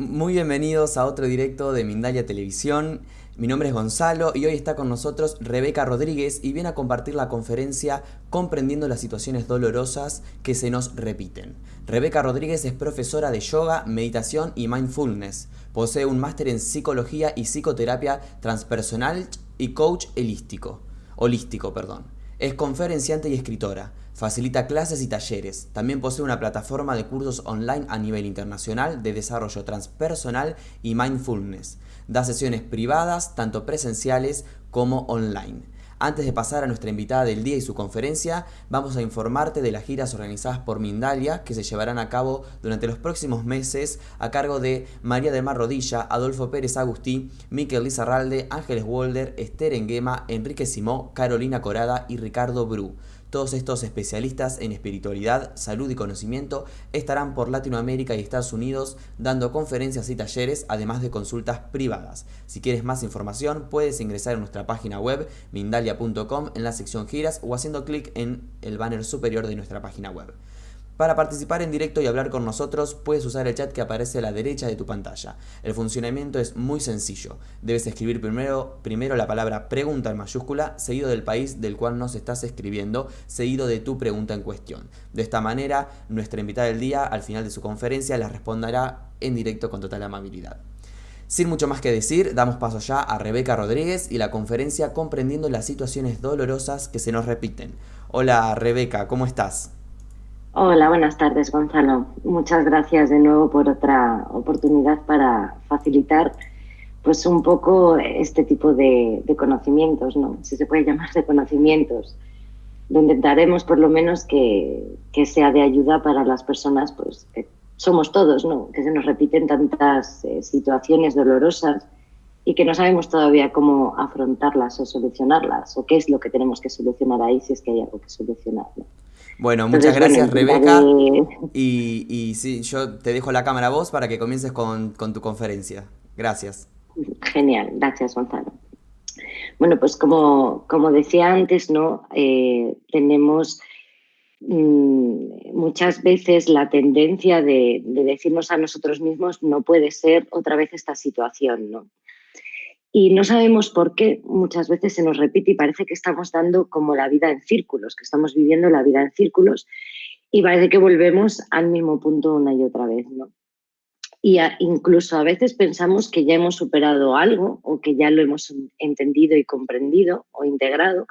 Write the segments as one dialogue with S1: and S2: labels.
S1: Muy bienvenidos a otro directo de Mindalia Televisión. Mi nombre es Gonzalo y hoy está con nosotros Rebeca Rodríguez y viene a compartir la conferencia Comprendiendo las situaciones dolorosas que se nos repiten. Rebeca Rodríguez es profesora de yoga, meditación y mindfulness. Posee un máster en psicología y psicoterapia transpersonal y coach holístico. Es conferenciante y escritora. Facilita clases y talleres. También posee una plataforma de cursos online a nivel internacional de desarrollo transpersonal y mindfulness. Da sesiones privadas, tanto presenciales como online. Antes de pasar a nuestra invitada del día y su conferencia, vamos a informarte de las giras organizadas por Mindalia que se llevarán a cabo durante los próximos meses a cargo de María del Mar Rodilla, Adolfo Pérez Agustí, Miquel Lizarralde, Ángeles Wolder, Esther Enguema, Enrique Simó, Carolina Corada y Ricardo Bru. Todos estos especialistas en espiritualidad, salud y conocimiento estarán por Latinoamérica y Estados Unidos dando conferencias y talleres, además de consultas privadas. Si quieres más información, puedes ingresar a nuestra página web mindalia.com en la sección giras o haciendo clic en el banner superior de nuestra página web. Para participar en directo y hablar con nosotros, puedes usar el chat que aparece a la derecha de tu pantalla. El funcionamiento es muy sencillo. Debes escribir primero la palabra pregunta en mayúscula, seguido del país del cual nos estás escribiendo, seguido de tu pregunta en cuestión. De esta manera, nuestra invitada del día, al final de su conferencia, la responderá en directo con total amabilidad. Sin mucho más que decir, damos paso ya a Rebeca Rodríguez y la conferencia Comprendiendo las situaciones dolorosas que se nos repiten. Hola Rebeca, ¿cómo estás?
S2: Hola, buenas tardes, Gonzalo. Muchas gracias de nuevo por otra oportunidad para facilitar pues un poco este tipo de conocimientos, ¿no? Si se puede llamar de conocimientos. Lo intentaremos por lo menos que sea de ayuda para las personas, pues que somos todos, ¿no? Que se nos repiten tantas situaciones dolorosas y que no sabemos todavía cómo afrontarlas o solucionarlas, o qué es lo que tenemos que solucionar ahí si es que hay algo que solucionar, ¿no?
S1: Bueno, muchas
S2: Entonces, bueno,
S1: gracias Rebeca.
S2: intentaré.
S1: Y sí, yo te dejo la cámara a vos para que comiences con tu conferencia. Gracias.
S2: Genial, gracias, Gonzalo. Bueno, pues como decía antes, ¿no? Tenemos muchas veces la tendencia de decirnos a nosotros mismos no puede ser otra vez esta situación, ¿no? Y no sabemos por qué muchas veces se nos repite y parece que estamos dando como la vida en círculos, que estamos viviendo la vida en círculos y parece que volvemos al mismo punto una y otra vez, ¿no? Incluso a veces pensamos que ya hemos superado algo o que ya lo hemos entendido y comprendido o integrado,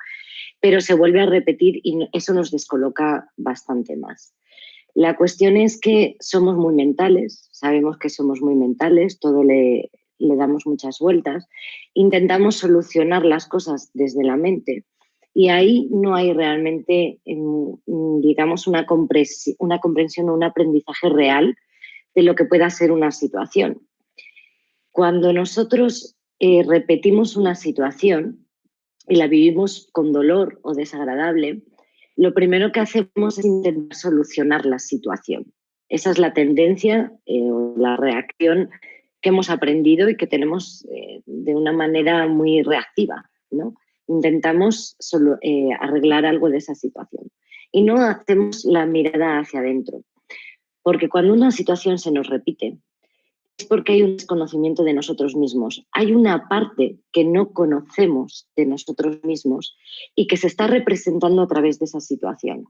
S2: pero se vuelve a repetir y eso nos descoloca bastante más. La cuestión es que somos muy mentales, sabemos que somos muy mentales, todo le damos muchas vueltas, intentamos solucionar las cosas desde la mente y ahí no hay realmente, digamos, una comprensión o un aprendizaje real de lo que pueda ser una situación. Cuando nosotros repetimos una situación y la vivimos con dolor o desagradable, lo primero que hacemos es intentar solucionar la situación. Esa es la tendencia o la reacción que hemos aprendido y que tenemos de una manera muy reactiva, ¿no? Intentamos arreglar algo de esa situación y no hacemos la mirada hacia adentro, porque cuando una situación se nos repite, es porque hay un desconocimiento de nosotros mismos. Hay una parte que no conocemos de nosotros mismos y que se está representando a través de esa situación.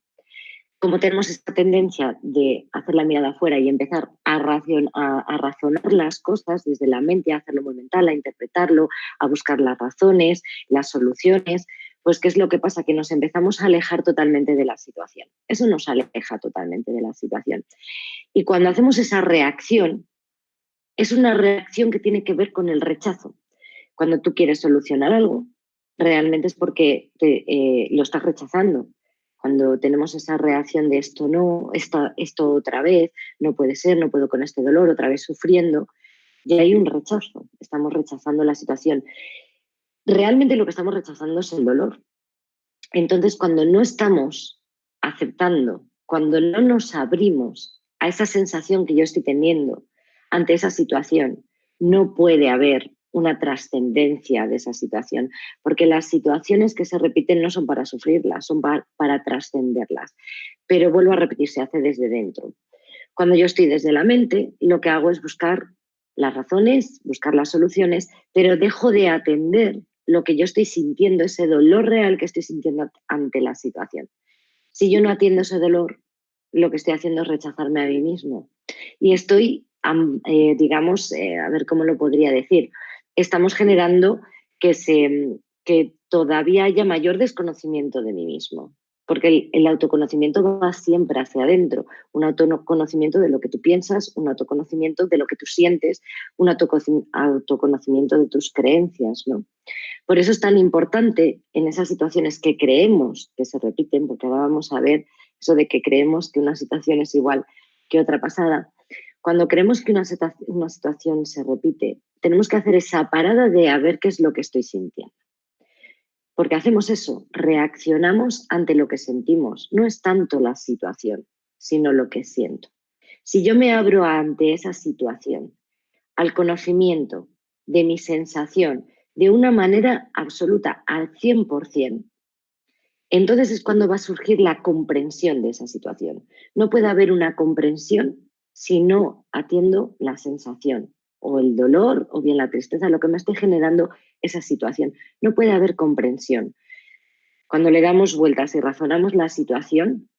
S2: Como tenemos esta tendencia de hacer la mirada afuera y empezar a razonar las cosas desde la mente, a hacerlo muy mental, a interpretarlo, a buscar las razones, las soluciones, pues ¿qué es lo que pasa? Que nos empezamos a alejar totalmente de la situación. Eso nos aleja totalmente de la situación. Y cuando hacemos esa reacción, es una reacción que tiene que ver con el rechazo. Cuando tú quieres solucionar algo, realmente es porque lo estás rechazando. Cuando tenemos esa reacción de esto no, esto otra vez, no puede ser, no puedo con este dolor, otra vez sufriendo, ya hay un rechazo, estamos rechazando la situación. Realmente lo que estamos rechazando es el dolor. Entonces, cuando no estamos aceptando, cuando no nos abrimos a esa sensación que yo estoy teniendo ante esa situación, no puede haber una trascendencia de esa situación, porque las situaciones que se repiten no son para sufrirlas, son para trascenderlas. Pero vuelvo a repetir, se hace desde dentro. Cuando yo estoy desde la mente, lo que hago es buscar las razones, buscar las soluciones, pero dejo de atender lo que yo estoy sintiendo, ese dolor real que estoy sintiendo ante la situación. Si yo no atiendo ese dolor, lo que estoy haciendo es rechazarme a mí mismo. Y estoy, digamos, a ver cómo lo podría decir, estamos generando que todavía haya mayor desconocimiento de mí mismo. Porque el autoconocimiento va siempre hacia adentro, un autoconocimiento de lo que tú piensas, un autoconocimiento de lo que tú sientes, un autoconocimiento de tus creencias, ¿no? Por eso es tan importante en esas situaciones que creemos que se repiten, porque ahora vamos a ver eso de que creemos que una situación es igual que otra pasada. Cuando creemos que una situación se repite, tenemos que hacer esa parada de a ver qué es lo que estoy sintiendo. Porque hacemos eso, reaccionamos ante lo que sentimos. No es tanto la situación, sino lo que siento. Si yo me abro ante esa situación, al conocimiento de mi sensación, de una manera absoluta, al 100%, entonces es cuando va a surgir la comprensión de esa situación. No puede haber una comprensión si no atiendo la sensación o el dolor o bien la tristeza, lo que me esté generando esa situación. No puede haber comprensión. Cuando le damos vueltas y razonamos la situación,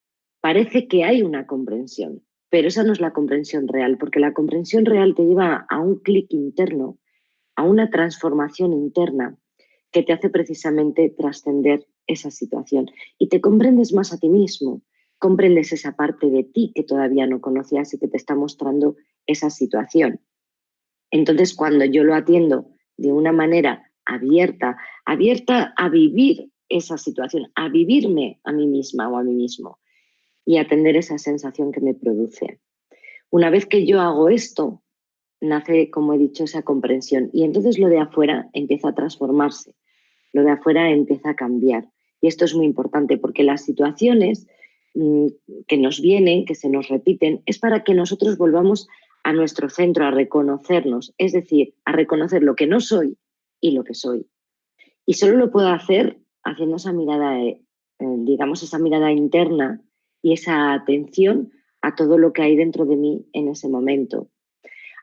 S2: parece que hay una comprensión, pero esa no es la comprensión real, porque la comprensión real te lleva a un clic interno, a una transformación interna que te hace precisamente trascender esa situación y te comprendes más a ti mismo, comprendes esa parte de ti que todavía no conocías y que te está mostrando esa situación. Entonces, cuando yo lo atiendo de una manera abierta, abierta a vivir esa situación, a vivirme a mí misma o a mí mismo y atender esa sensación que me produce. Una vez que yo hago esto, nace, como he dicho, esa comprensión y entonces lo de afuera empieza a transformarse, lo de afuera empieza a cambiar. Y esto es muy importante porque las situaciones que nos vienen, que se nos repiten, es para que nosotros volvamos a nuestro centro, a reconocernos, es decir, a reconocer lo que no soy y lo que soy. Y solo lo puedo hacer haciendo esa mirada, digamos, esa mirada interna y esa atención a todo lo que hay dentro de mí en ese momento.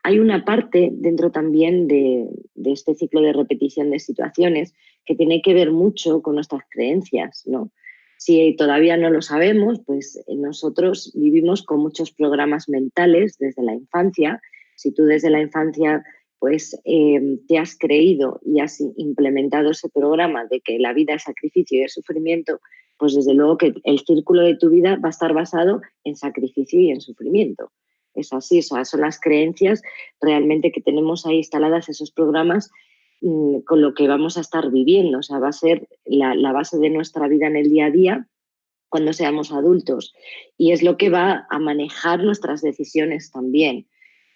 S2: Hay una parte dentro también de este ciclo de repetición de situaciones que tiene que ver mucho con nuestras creencias, ¿no? Si todavía no lo sabemos, pues nosotros vivimos con muchos programas mentales desde la infancia. Si tú desde la infancia pues te has creído y has implementado ese programa de que la vida es sacrificio y es sufrimiento, pues desde luego que el círculo de tu vida va a estar basado en sacrificio y en sufrimiento. Es así, son las creencias realmente que tenemos ahí instaladas, esos programas con lo que vamos a estar viviendo. O sea, va a ser la base de nuestra vida en el día a día cuando seamos adultos y es lo que va a manejar nuestras decisiones también.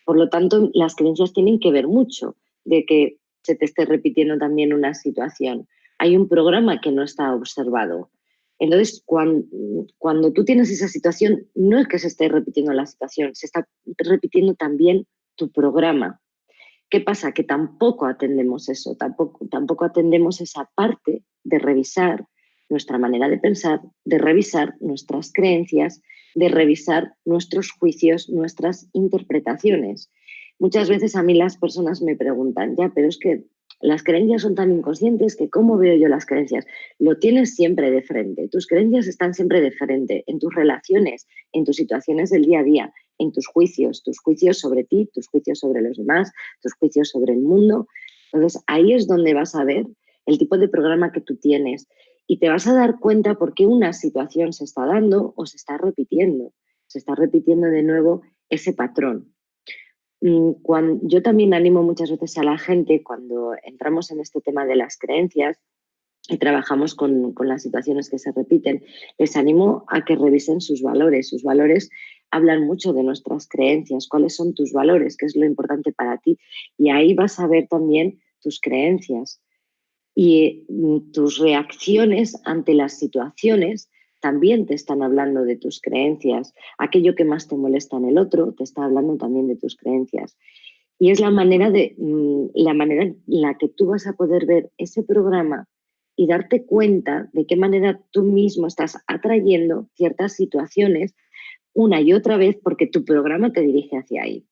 S2: Por lo tanto, las creencias tienen que ver mucho de que se te esté repitiendo también una situación. Hay un programa que no está observado. Entonces, cuando tú tienes esa situación, no es que se esté repitiendo la situación, se está repitiendo también tu programa. ¿Qué pasa? Que tampoco atendemos eso, tampoco atendemos esa parte de revisar nuestra manera de pensar, de revisar nuestras creencias, de revisar nuestros juicios, nuestras interpretaciones. Muchas veces a mí las personas me preguntan, ya, pero es que las creencias son tan inconscientes que ¿cómo veo yo las creencias? Lo tienes siempre de frente, tus creencias están siempre de frente, en tus relaciones, en tus situaciones del día a día, en tus juicios sobre ti, tus juicios sobre los demás, tus juicios sobre el mundo. Entonces ahí es donde vas a ver el tipo de programa que tú tienes y te vas a dar cuenta por qué una situación se está dando o se está repitiendo de nuevo ese patrón. Yo también animo muchas veces a la gente cuando entramos en este tema de las creencias y trabajamos con las situaciones que se repiten, les animo a que revisen sus valores hablan mucho de nuestras creencias, cuáles son tus valores, qué es lo importante para ti. Y ahí vas a ver también tus creencias y tus reacciones ante las situaciones también te están hablando de tus creencias. Aquello que más te molesta en el otro te está hablando también de tus creencias. Y es la manera en la que tú vas a poder ver ese programa y darte cuenta de qué manera tú mismo estás atrayendo ciertas situaciones una y otra vez porque tu programa te dirige hacia ahí.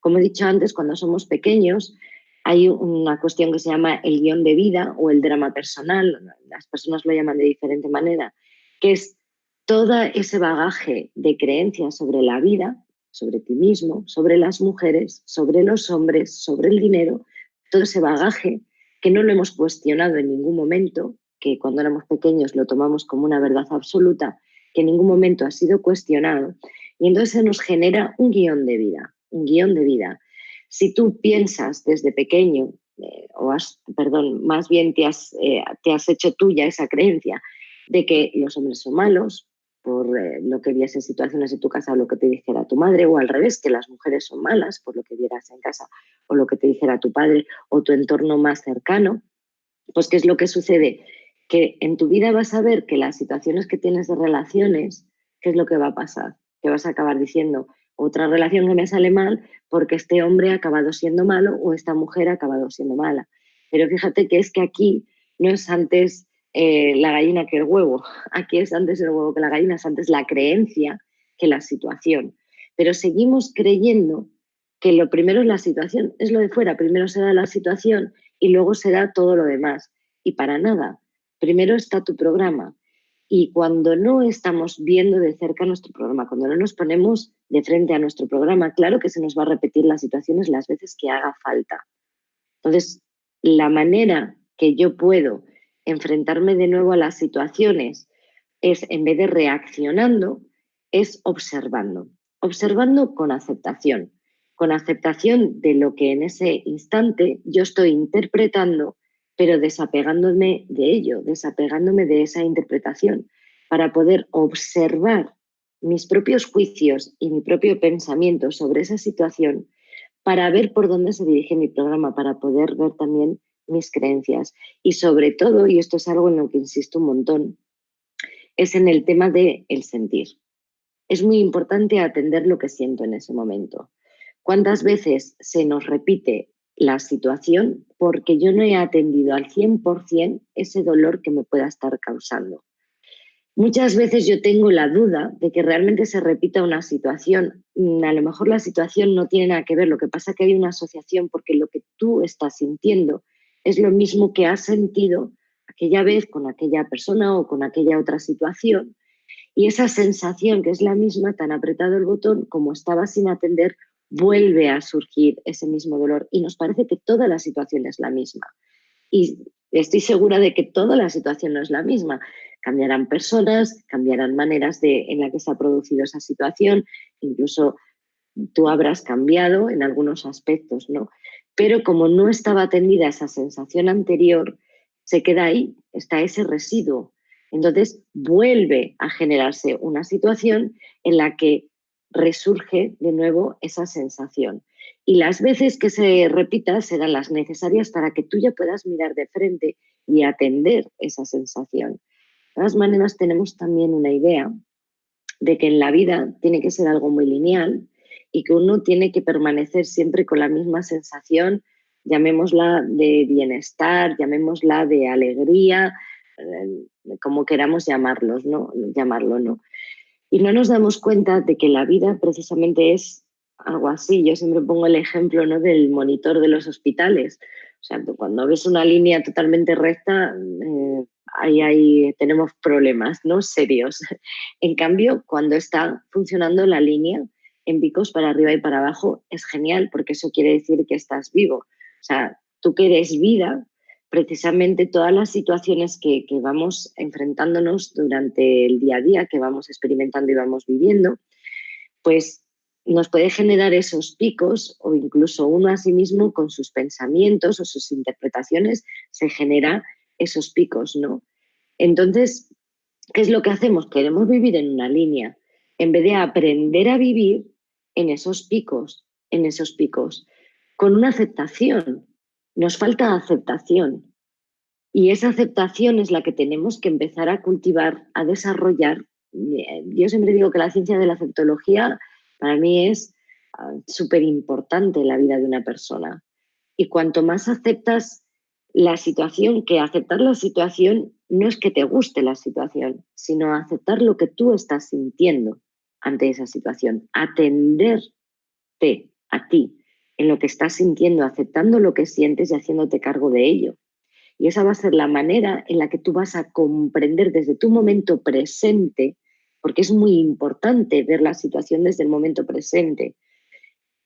S2: Como he dicho antes, cuando somos pequeños hay una cuestión que se llama el guión de vida o el drama personal, las personas lo llaman de diferente manera, que es todo ese bagaje de creencias sobre la vida, sobre ti mismo, sobre las mujeres, sobre los hombres, sobre el dinero, todo ese bagaje que no lo hemos cuestionado en ningún momento, que cuando éramos pequeños lo tomamos como una verdad absoluta, que en ningún momento ha sido cuestionado, y entonces se nos genera un guión de vida, un guión de vida. Si tú piensas desde pequeño, más bien te has hecho tuya esa creencia de que los hombres son malos, por lo que vieras en situaciones en tu casa o lo que te dijera tu madre, o al revés, que las mujeres son malas por lo que vieras en casa o lo que te dijera tu padre o tu entorno más cercano, pues ¿qué es lo que sucede? Que en tu vida vas a ver que las situaciones que tienes de relaciones, ¿qué es lo que va a pasar? Que vas a acabar diciendo, otra relación que me sale mal porque este hombre ha acabado siendo malo o esta mujer ha acabado siendo mala. Pero fíjate que es que aquí no es antes la gallina que el huevo, aquí es antes el huevo que la gallina, es antes la creencia que la situación. Pero seguimos creyendo que lo primero es la situación, es lo de fuera, primero será la situación y luego será todo lo demás. Y para nada, primero está tu programa. Y cuando no estamos viendo de cerca nuestro programa, cuando no nos ponemos de frente a nuestro programa, claro que se nos va a repetir las situaciones las veces que haga falta. Entonces, la manera que yo puedo enfrentarme de nuevo a las situaciones es, en vez de reaccionando, es observando. Observando con aceptación de lo que en ese instante yo estoy interpretando, pero desapegándome de ello, desapegándome de esa interpretación, para poder observar mis propios juicios y mi propio pensamiento sobre esa situación para ver por dónde se dirige mi programa, para poder ver también mis creencias. Y sobre todo, y esto es algo en lo que insisto un montón, es en el tema del sentir. Es muy importante atender lo que siento en ese momento. ¿Cuántas veces se nos repite la situación porque yo no he atendido al 100% ese dolor que me pueda estar causando? Muchas veces yo tengo la duda de que realmente se repita una situación. A lo mejor la situación no tiene nada que ver, lo que pasa es que hay una asociación porque lo que tú estás sintiendo es lo mismo que has sentido aquella vez con aquella persona o con aquella otra situación. Y esa sensación que es la misma, tan apretado el botón como estaba sin atender, vuelve a surgir ese mismo dolor. Y nos parece que toda la situación es la misma. Y estoy segura de que toda la situación no es la misma. Cambiarán personas, cambiarán maneras en la que se ha producido esa situación, incluso tú habrás cambiado en algunos aspectos, ¿no? Pero como no estaba atendida esa sensación anterior, se queda ahí, está ese residuo. Entonces vuelve a generarse una situación en la que resurge de nuevo esa sensación. Y las veces que se repita serán las necesarias para que tú ya puedas mirar de frente y atender esa sensación. De todas maneras, tenemos también una idea de que en la vida tiene que ser algo muy lineal y que uno tiene que permanecer siempre con la misma sensación, llamémosla de bienestar, llamémosla de alegría, como queramos llamarlo, ¿no? Y no nos damos cuenta de que la vida precisamente es algo así. Yo siempre pongo el ejemplo, ¿no?, del monitor de los hospitales. O sea, cuando ves una línea totalmente recta, ahí tenemos problemas, ¿no?, serios. En cambio, cuando está funcionando la línea en picos para arriba y para abajo, es genial, porque eso quiere decir que estás vivo. O sea, tú que eres vida, precisamente todas las situaciones que vamos enfrentándonos durante el día a día, que vamos experimentando y vamos viviendo, pues nos puede generar esos picos, o incluso uno a sí mismo con sus pensamientos o sus interpretaciones se genera esos picos, ¿no? Entonces, ¿qué es lo que hacemos? Queremos vivir en una línea, en vez de aprender a vivir en esos picos, con una aceptación. Nos falta aceptación. Y esa aceptación es la que tenemos que empezar a cultivar, a desarrollar. Yo siempre digo que la ciencia de la aceptología para mí es súper importante en la vida de una persona. Y cuanto más aceptas la situación, que aceptar la situación no es que te guste la situación, sino aceptar lo que tú estás sintiendo ante esa situación, atenderte a ti en lo que estás sintiendo, aceptando lo que sientes y haciéndote cargo de ello. Y esa va a ser la manera en la que tú vas a comprender desde tu momento presente, porque es muy importante ver la situación desde el momento presente.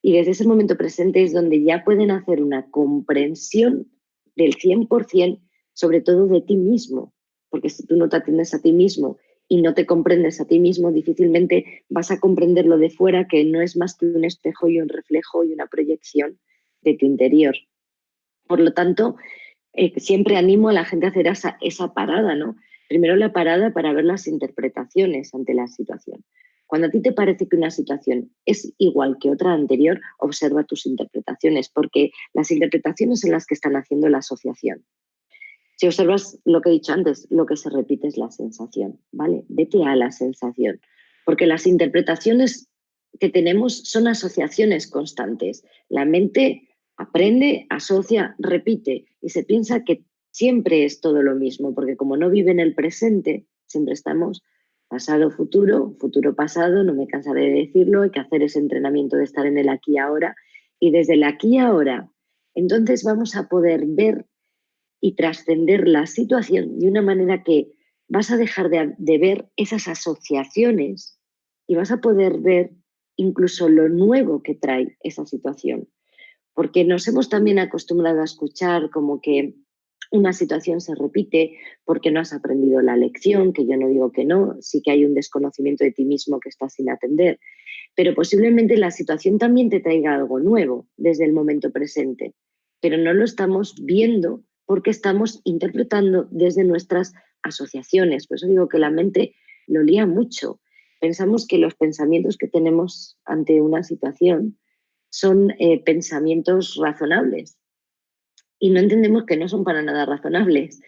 S2: Y desde ese momento presente es donde ya pueden hacer una comprensión del 100%, sobre todo de ti mismo. Porque si tú no te atiendes a ti mismo y no te comprendes a ti mismo, difícilmente vas a comprender lo de fuera, que no es más que un espejo y un reflejo y una proyección de tu interior. Por lo tanto, siempre animo a la gente a hacer esa parada, ¿no? Primero la parada para ver las interpretaciones ante la situación. Cuando a ti te parece que una situación es igual que otra anterior, observa tus interpretaciones, porque las interpretaciones son las que están haciendo la asociación. Si observas lo que he dicho antes, lo que se repite es la sensación, ¿vale? Vete a la sensación, porque las interpretaciones que tenemos son asociaciones constantes. La mente aprende, asocia, repite y se piensa que siempre es todo lo mismo, porque como no vive en el presente, siempre estamos pasado, futuro, futuro, pasado, no me cansaré de decirlo, hay que hacer ese entrenamiento de estar en el aquí y ahora, y desde el aquí y ahora, entonces vamos a poder ver y trascender la situación de una manera que vas a dejar de ver esas asociaciones y vas a poder ver incluso lo nuevo que trae esa situación. Porque nos hemos también acostumbrado a escuchar como que una situación se repite porque no has aprendido la lección, que yo no digo que no, sí que hay un desconocimiento de ti mismo que estás sin atender, pero posiblemente la situación también te traiga algo nuevo desde el momento presente, pero no lo estamos viendo porque estamos interpretando desde nuestras asociaciones. Por eso digo que la mente lo lía mucho. Pensamos que los pensamientos que tenemos ante una situación son pensamientos razonables y no entendemos que no son para nada razonables.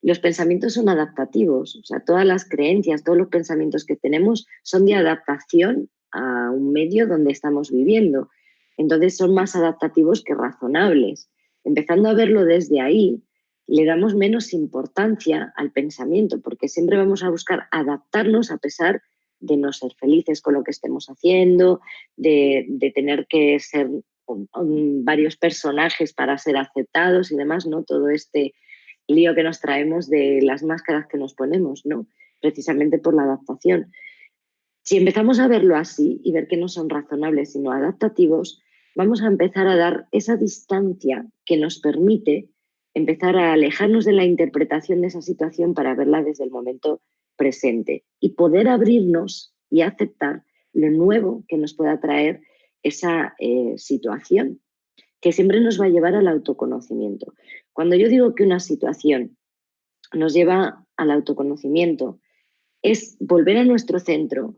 S2: Los pensamientos son adaptativos, o sea, todas las creencias, todos los pensamientos que tenemos son de adaptación a un medio donde estamos viviendo. Entonces son más adaptativos que razonables. Empezando a verlo desde ahí, le damos menos importancia al pensamiento, porque siempre vamos a buscar adaptarnos a pesar de no ser felices con lo que estemos haciendo, de tener que ser varios personajes para ser aceptados y demás, ¿no? Todo este lío que nos traemos de las máscaras que nos ponemos, ¿no? Precisamente por la adaptación. Si empezamos a verlo así y ver que no son razonables sino adaptativos, vamos a empezar a dar esa distancia que nos permite empezar a alejarnos de la interpretación de esa situación para verla desde el momento presente y poder abrirnos y aceptar lo nuevo que nos pueda traer esa situación, que siempre nos va a llevar al autoconocimiento. Cuando yo digo que una situación nos lleva al autoconocimiento, es volver a nuestro centro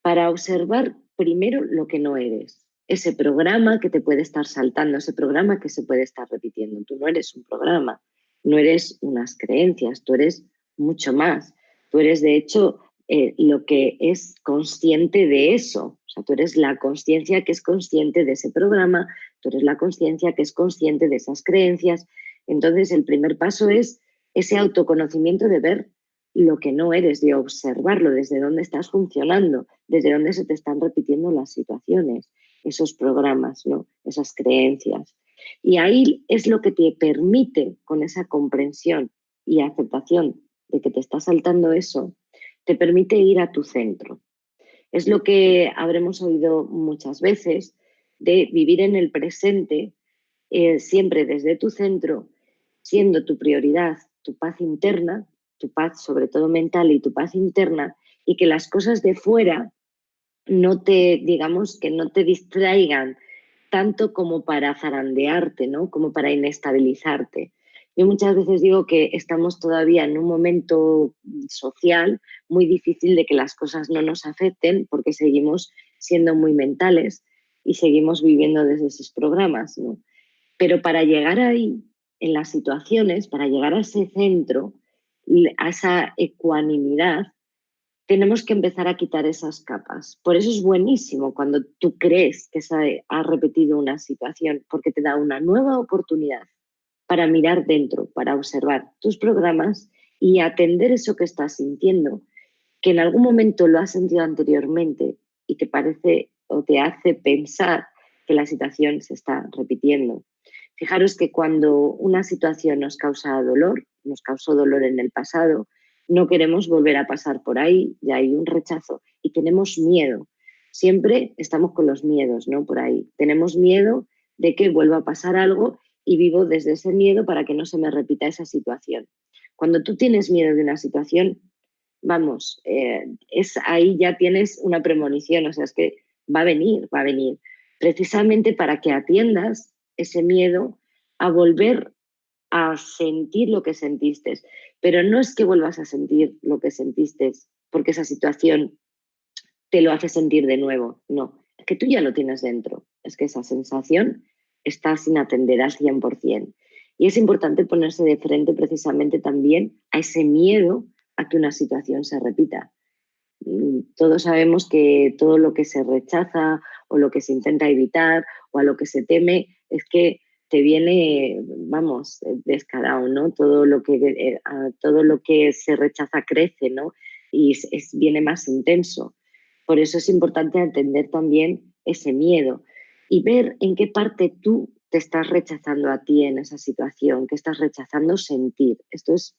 S2: para observar primero lo que no eres, ese programa que te puede estar saltando, ese programa que se puede estar repitiendo. Tú no eres un programa, no eres unas creencias, tú eres mucho más. Tú eres, de hecho, lo que es consciente de eso. O sea, tú eres la conciencia que es consciente de ese programa, tú eres la conciencia que es consciente de esas creencias. Entonces, el primer paso es ese autoconocimiento de ver lo que no eres, de observarlo, desde dónde estás funcionando, desde dónde se te están repitiendo las situaciones, esos programas, ¿no? Esas creencias. Y ahí es lo que te permite, con esa comprensión y aceptación de que te está saltando eso, te permite ir a tu centro. Es lo que habremos oído muchas veces de vivir en el presente, siempre desde tu centro, siendo tu prioridad tu paz interna, tu paz sobre todo mental y tu paz interna, y que las cosas de fuera no te, digamos, que no te distraigan tanto como para zarandearte, ¿no? Como para inestabilizarte. Yo muchas veces digo que estamos todavía en un momento social muy difícil de que las cosas no nos afecten porque seguimos siendo muy mentales y seguimos viviendo desde esos programas, ¿no? Pero para llegar ahí, en las situaciones, para llegar a ese centro, a esa ecuanimidad, tenemos que empezar a quitar esas capas. Por eso es buenísimo cuando tú crees que se ha repetido una situación, porque te da una nueva oportunidad para mirar dentro, para observar tus programas y atender eso que estás sintiendo, que en algún momento lo has sentido anteriormente y te parece o te hace pensar que la situación se está repitiendo. Fijaros que cuando una situación nos causa dolor, nos causó dolor en el pasado, no queremos volver a pasar por ahí, ya hay un rechazo y tenemos miedo. Siempre estamos con los miedos, ¿no? Por ahí. Tenemos miedo de que vuelva a pasar algo y vivo desde ese miedo para que no se me repita esa situación. Cuando tú tienes miedo de una situación, vamos, ahí ya tienes una premonición, o sea, es que va a venir, precisamente para que atiendas ese miedo a volver a sentir lo que sentiste. Pero no es que vuelvas a sentir lo que sentiste porque esa situación te lo hace sentir de nuevo, no, es que tú ya lo tienes dentro, es que esa sensación está sin atender al 100%. Y es importante ponerse de frente precisamente también a ese miedo a que una situación se repita. Todos sabemos que todo lo que se rechaza o lo que se intenta evitar o a lo que se teme es que te viene, vamos, descarado, ¿no? Todo lo que se rechaza crece, ¿no? Y viene más intenso. Por eso es importante entender también ese miedo y ver en qué parte tú te estás rechazando a ti en esa situación, qué estás rechazando sentir. Esto es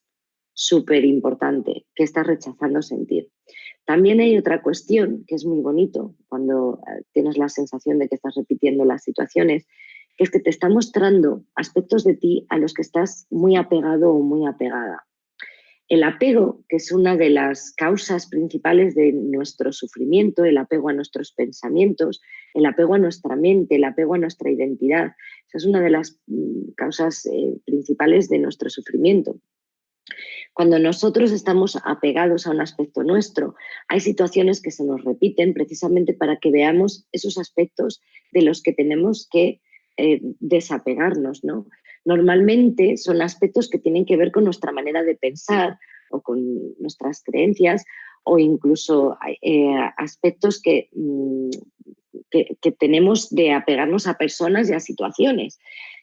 S2: súper importante, qué estás rechazando sentir. También hay otra cuestión que es muy bonito cuando tienes la sensación de que estás repitiendo las situaciones, que es que te está mostrando aspectos de ti a los que estás muy apegado o muy apegada. El apego, que es una de las causas principales de nuestro sufrimiento, el apego a nuestros pensamientos, el apego a nuestra mente, el apego a nuestra identidad, esa es una de las causas principales de nuestro sufrimiento. Cuando nosotros estamos apegados a un aspecto nuestro, hay situaciones que se nos repiten precisamente para que veamos esos aspectos de los que tenemos que desapegarnos, ¿no? Normalmente son aspectos que tienen que ver con nuestra manera de pensar o con nuestras creencias o incluso aspectos que tenemos de apegarnos a personas y a situaciones.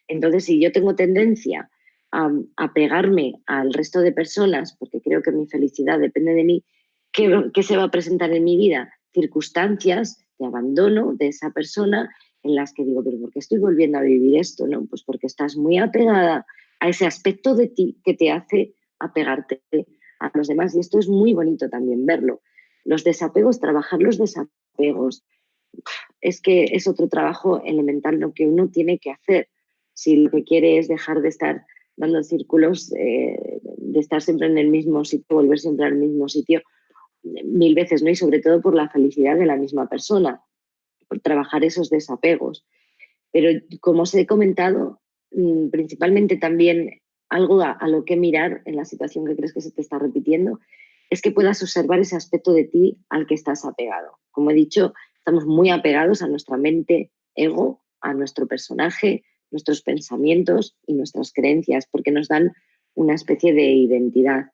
S2: Entonces, si yo tengo tendencia a pegarme al resto de personas, porque creo que mi felicidad depende de mí, ¿qué se va a presentar en mi vida? Circunstancias de abandono de esa persona en las que digo, pero ¿por qué estoy volviendo a vivir esto? ¿No? Pues porque estás muy apegada a ese aspecto de ti que te hace apegarte a los demás. Y esto es muy bonito también verlo. Los desapegos, trabajar los desapegos, es que es otro trabajo elemental lo que uno tiene que hacer. Si lo que quiere es dejar de estar dando círculos, de estar siempre en el mismo sitio, volver siempre al mismo sitio, mil veces, ¿no? Y sobre todo por la felicidad de la misma persona, por trabajar esos desapegos. Pero como os he comentado, principalmente también algo a lo que mirar en la situación que crees que se te está repitiendo es que puedas observar ese aspecto de ti al que estás apegado. Como he dicho, estamos muy apegados a nuestra mente ego, a nuestro personaje, nuestros pensamientos y nuestras creencias, porque nos dan una especie de identidad.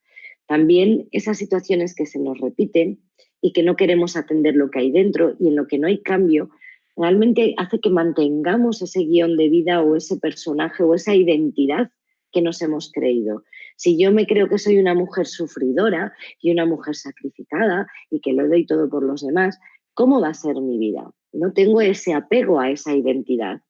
S2: También esas situaciones que se nos repiten y que no queremos atender lo que hay dentro y en lo que no hay cambio, realmente hace que mantengamos ese guión de vida o ese personaje o esa identidad que nos hemos creído. Si yo me creo que soy una mujer sufridora y una mujer sacrificada y que lo doy todo por los demás, ¿cómo va a ser mi vida? No tengo ese apego a esa identidad,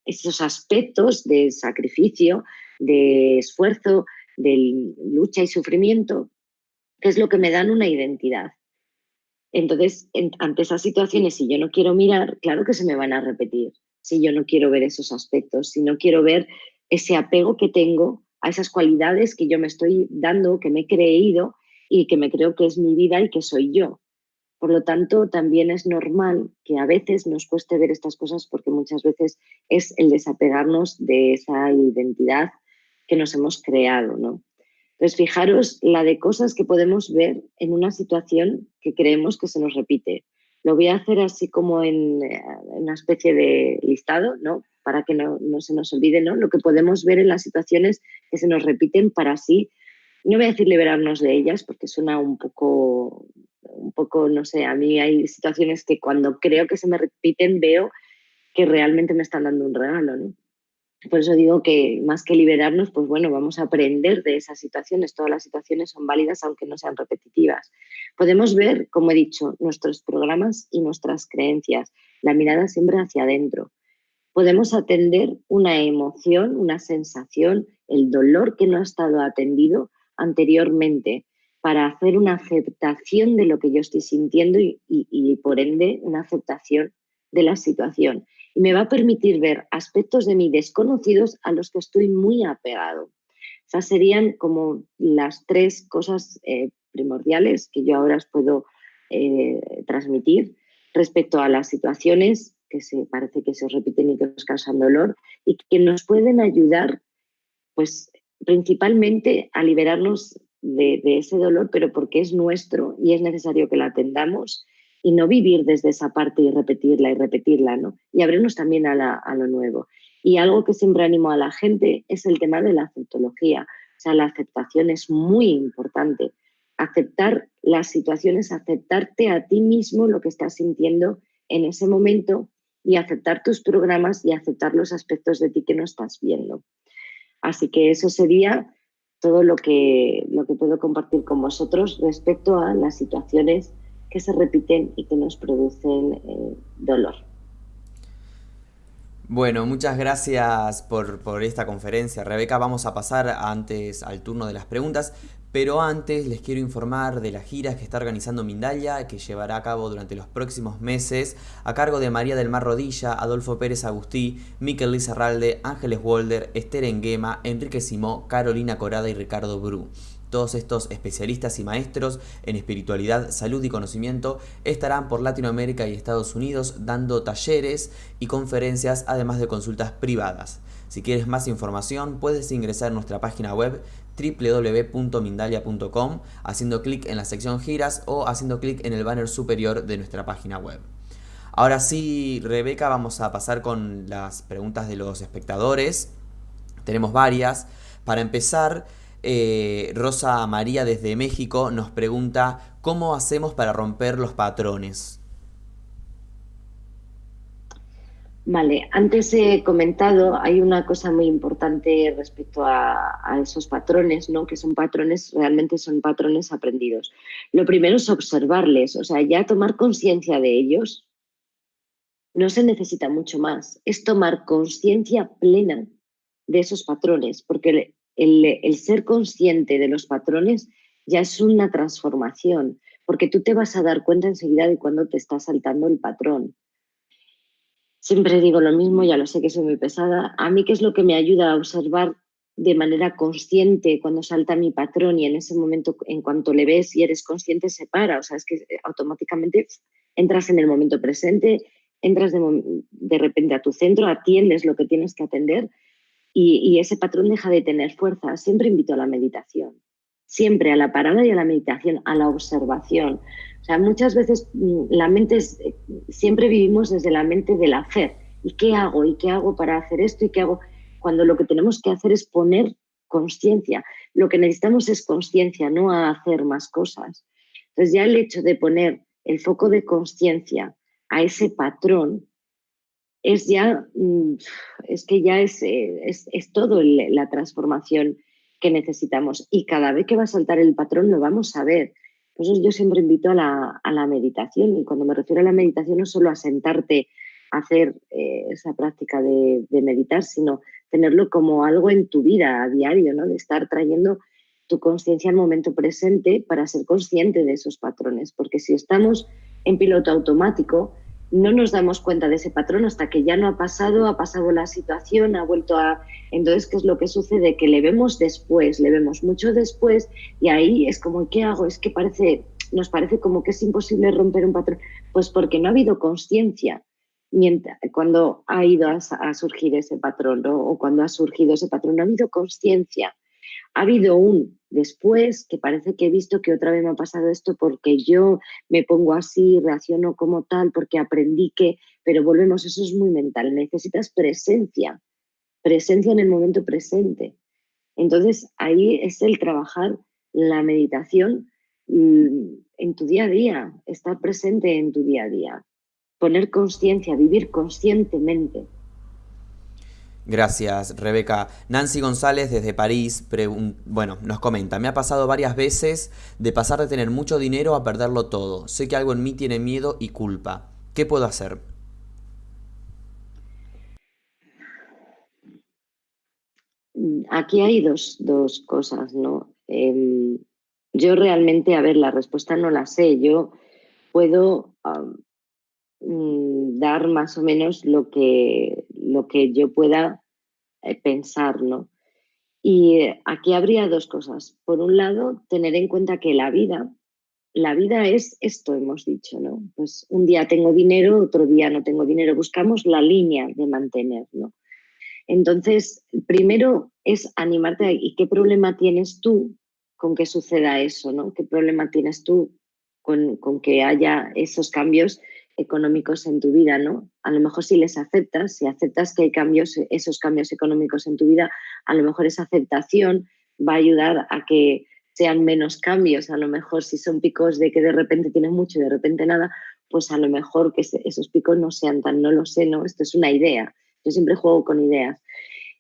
S2: esos aspectos de sacrificio, de esfuerzo, de lucha y sufrimiento, que es lo que me dan una identidad. Entonces, ante esas situaciones, si yo no quiero mirar, claro que se me van a repetir. Si yo no quiero ver esos aspectos, si no quiero ver ese apego que tengo a esas cualidades que yo me estoy dando, que me he creído y que me creo que es mi vida y que soy yo. Por lo tanto, también es normal que a veces nos cueste ver estas cosas porque muchas veces es el desapegarnos de esa identidad que nos hemos creado, ¿no? Entonces, fijaros la de cosas que podemos ver en una situación que creemos que se nos repite. Lo voy a hacer así como en una especie de listado, ¿no? Para que no se nos olvide, ¿no? Lo que podemos ver en las situaciones que se nos repiten para así, no voy a decir liberarnos de ellas porque suena un poco, no sé, a mí hay situaciones que cuando creo que se me repiten veo que realmente me están dando un regalo, ¿no? Por eso digo que más que liberarnos, pues bueno, vamos a aprender de esas situaciones. Todas las situaciones son válidas aunque no sean repetitivas. Podemos ver, como he dicho, nuestros programas y nuestras creencias, la mirada siempre hacia adentro. Podemos atender una emoción, una sensación, el dolor que no ha estado atendido anteriormente para hacer una aceptación de lo que yo estoy sintiendo y por ende una aceptación de la situación. Y me va a permitir ver aspectos de mí desconocidos a los que estoy muy apegado. Esas serían como las tres cosas primordiales que yo ahora os puedo transmitir respecto a las situaciones que parece que se repiten y que nos causan dolor y que nos pueden ayudar, pues principalmente a liberarnos de ese dolor, pero porque es nuestro y es necesario que lo atendamos y no vivir desde esa parte y repetirla, ¿no? Y abrirnos también a lo nuevo. Y algo que siempre animo a la gente es el tema de la aceptología. O sea, la aceptación es muy importante. Aceptar las situaciones, aceptarte a ti mismo lo que estás sintiendo en ese momento y aceptar tus programas y aceptar los aspectos de ti que no estás viendo. Así que eso sería todo lo que puedo compartir con vosotros respecto a las situaciones que se repiten y que nos producen dolor.
S1: Bueno, muchas gracias por esta conferencia, Rebeca. Vamos a pasar antes al turno de las preguntas, pero antes les quiero informar de las giras que está organizando Mindalia, que llevará a cabo durante los próximos meses, a cargo de María del Mar Rodilla, Adolfo Pérez Agustí, Miquel Lizarralde, Ángeles Wolder, Esther Enguema, Enrique Simó, Carolina Corada y Ricardo Bru. Todos estos especialistas y maestros en espiritualidad, salud y conocimiento estarán por Latinoamérica y Estados Unidos dando talleres y conferencias, además de consultas privadas. Si quieres más información, puedes ingresar a nuestra página web www.mindalia.com haciendo clic en la sección giras o haciendo clic en el banner superior de nuestra página web. Ahora sí, Rebeca, vamos a pasar con las preguntas de los espectadores. Tenemos varias. Para empezar, Rosa María desde México nos pregunta ¿cómo hacemos para romper los patrones?
S2: Vale, antes he comentado, hay una cosa muy importante respecto a esos patrones, ¿no? Que son patrones, realmente son patrones aprendidos. Lo primero es observarles, o sea, ya tomar conciencia de ellos. No se necesita mucho más, es tomar conciencia plena de esos patrones, porque el ser consciente de los patrones ya es una transformación, porque tú te vas a dar cuenta enseguida de cuando te está saltando el patrón. Siempre digo lo mismo, ya lo sé que soy muy pesada. A mí, ¿qué es lo que me ayuda a observar de manera consciente cuando salta mi patrón y en ese momento, en cuanto le ves y eres consciente, se para? O sea, es que automáticamente entras en el momento presente, entras de repente a tu centro, atiendes lo que tienes que atender y ese patrón deja de tener fuerza. Siempre invito a la meditación, siempre a la parada y a la meditación, a la observación. O sea, muchas veces la mente siempre vivimos desde la mente del hacer. ¿Y qué hago? ¿Y qué hago para hacer esto? ¿Y qué hago? Cuando lo que tenemos que hacer es poner conciencia. Lo que necesitamos es conciencia, no a hacer más cosas. Entonces ya el hecho de poner el foco de conciencia a ese patrón es que ya es todo la transformación que necesitamos. Y cada vez que va a saltar el patrón lo vamos a ver. Por eso yo siempre invito a la meditación. Y cuando me refiero a la meditación no solo a sentarte a hacer esa práctica de meditar, sino tenerlo como algo en tu vida a diario, ¿no? De estar trayendo tu conciencia al momento presente para ser consciente de esos patrones. Porque si estamos en piloto automático, no nos damos cuenta de ese patrón hasta que ya no ha pasado la situación, ha vuelto a... Entonces, ¿qué es lo que sucede? Que le vemos después, le vemos mucho después y ahí es como, ¿qué hago? Es que parece nos parece como que es imposible romper un patrón, pues porque no ha habido consciencia cuando ha ido a surgir ese patrón, ¿no? O cuando ha surgido ese patrón, no ha habido consciencia. Ha habido un después que parece que he visto que otra vez me ha pasado esto porque yo me pongo así, reacciono como tal, porque aprendí que, pero volvemos, eso es muy mental, necesitas presencia, presencia en el momento presente. Entonces ahí es el trabajar la meditación en tu día a día, estar presente en tu día a día, poner conciencia, vivir conscientemente.
S1: Gracias, Rebeca. Nancy González desde París, bueno, nos comenta, me ha pasado varias veces de pasar de tener mucho dinero a perderlo todo. Sé que algo en mí tiene miedo y culpa. ¿Qué puedo hacer?
S2: Aquí hay dos cosas, ¿no? Yo realmente, a ver, la respuesta no la sé. Yo puedo dar más o menos lo que yo pueda pensar, ¿no? Y aquí habría dos cosas. Por un lado, tener en cuenta que la vida es esto, hemos dicho, ¿no? Pues un día tengo dinero, otro día no tengo dinero. Buscamos la línea de mantener, ¿no? Entonces, primero es animarte a, ¿y qué problema tienes tú con que suceda eso, ¿no? ¿Qué problema tienes tú con que haya esos cambios económicos en tu vida, ¿no? A lo mejor si les aceptas, si aceptas que hay cambios, esos cambios económicos en tu vida, a lo mejor esa aceptación va a ayudar a que sean menos cambios. A lo mejor si son picos de que de repente tienes mucho y de repente nada, pues a lo mejor que esos picos no sean tan, no lo sé, ¿no? Esto es una idea. Yo siempre juego con ideas.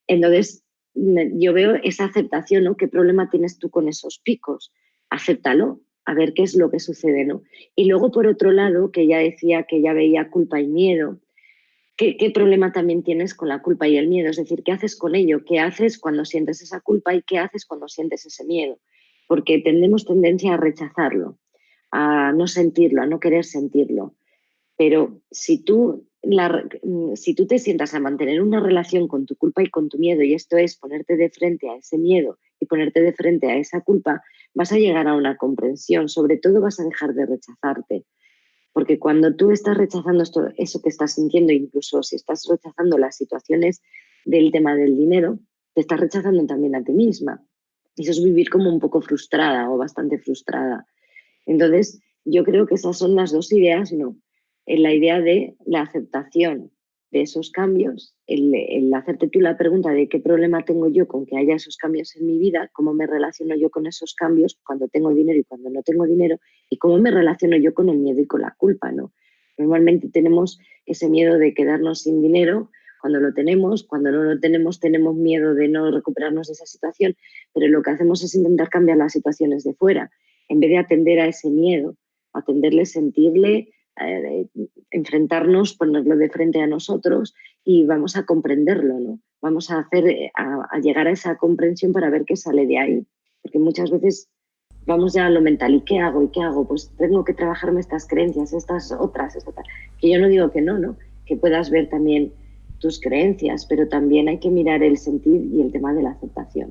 S2: Entonces, yo veo esa aceptación, ¿no? ¿Qué problema tienes tú con esos picos? Acéptalo, a ver qué es lo que sucede, ¿no? Y luego, por otro lado, que ya decía que ya veía culpa y miedo, ¿qué problema también tienes con la culpa y el miedo? Es decir, ¿qué haces con ello? ¿Qué haces cuando sientes esa culpa y qué haces cuando sientes ese miedo? Porque tenemos tendencia a rechazarlo, a no sentirlo, a no querer sentirlo. Pero si tú te sientas a mantener una relación con tu culpa y con tu miedo, y esto es ponerte de frente a ese miedo y ponerte de frente a esa culpa, vas a llegar a una comprensión, sobre todo vas a dejar de rechazarte. Porque cuando tú estás rechazando eso que estás sintiendo, incluso si estás rechazando las situaciones del tema del dinero, te estás rechazando también a ti misma. Y eso es vivir como un poco frustrada o bastante frustrada. Entonces, yo creo que esas son las dos ideas, ¿no? En la idea de la aceptación de esos cambios, el hacerte tú la pregunta de qué problema tengo yo con que haya esos cambios en mi vida, cómo me relaciono yo con esos cambios cuando tengo dinero y cuando no tengo dinero, y cómo me relaciono yo con el miedo y con la culpa, ¿no? Normalmente tenemos ese miedo de quedarnos sin dinero cuando lo tenemos, cuando no lo tenemos, tenemos miedo de no recuperarnos de esa situación, pero lo que hacemos es intentar cambiar las situaciones de fuera en vez de atender a ese miedo, atenderle, sentirle, enfrentarnos, ponerlo de frente a nosotros y vamos a comprenderlo, ¿no? Vamos a hacer, a llegar a esa comprensión para ver qué sale de ahí. Porque muchas veces vamos ya a lo mental, ¿y qué hago? ¿Y qué hago? Pues tengo que trabajarme estas creencias, estas otras, que yo no digo que no, ¿no? Que puedas ver también tus creencias, pero también hay que mirar el sentir y el tema de la aceptación.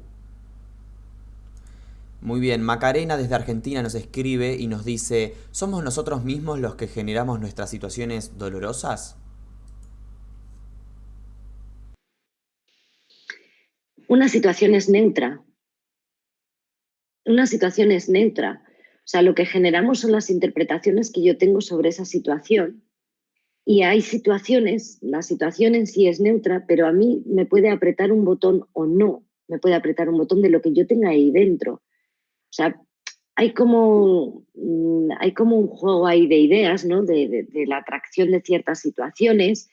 S1: Muy bien, Macarena desde Argentina nos escribe y nos dice, ¿somos nosotros mismos los que generamos nuestras situaciones dolorosas?
S2: Una situación es neutra, una situación es neutra. O sea, lo que generamos son las interpretaciones que yo tengo sobre esa situación. Y hay situaciones, la situación en sí es neutra, pero a mí me puede apretar un botón o no, me puede apretar un botón de lo que yo tenga ahí dentro. O sea, hay como un juego ahí de ideas, ¿no? De la atracción de ciertas situaciones.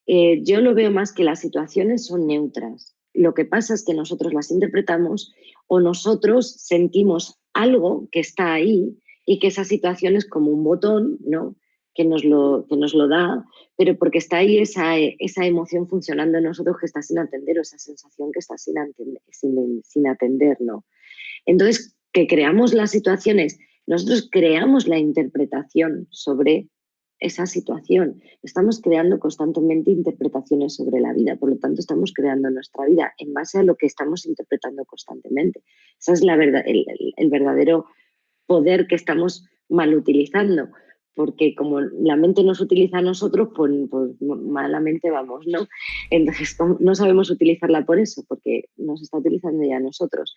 S2: Yo lo veo más que las situaciones son neutras. Lo que pasa es que nosotros las interpretamos o nosotros sentimos algo que está ahí y que esa situación es como un botón, ¿no? Que nos lo da, pero porque está ahí esa emoción funcionando en nosotros que está sin atender o esa sensación que está sin atender, ¿no? Entonces, que creamos las situaciones, nosotros creamos la interpretación sobre esa situación. Estamos creando constantemente interpretaciones sobre la vida, por lo tanto estamos creando nuestra vida en base a lo que estamos interpretando constantemente. Esa es la verdad, el verdadero poder que estamos mal utilizando, porque como la mente nos utiliza a nosotros, pues malamente vamos, ¿no? Entonces no sabemos utilizarla por eso, porque nos está utilizando ya a nosotros.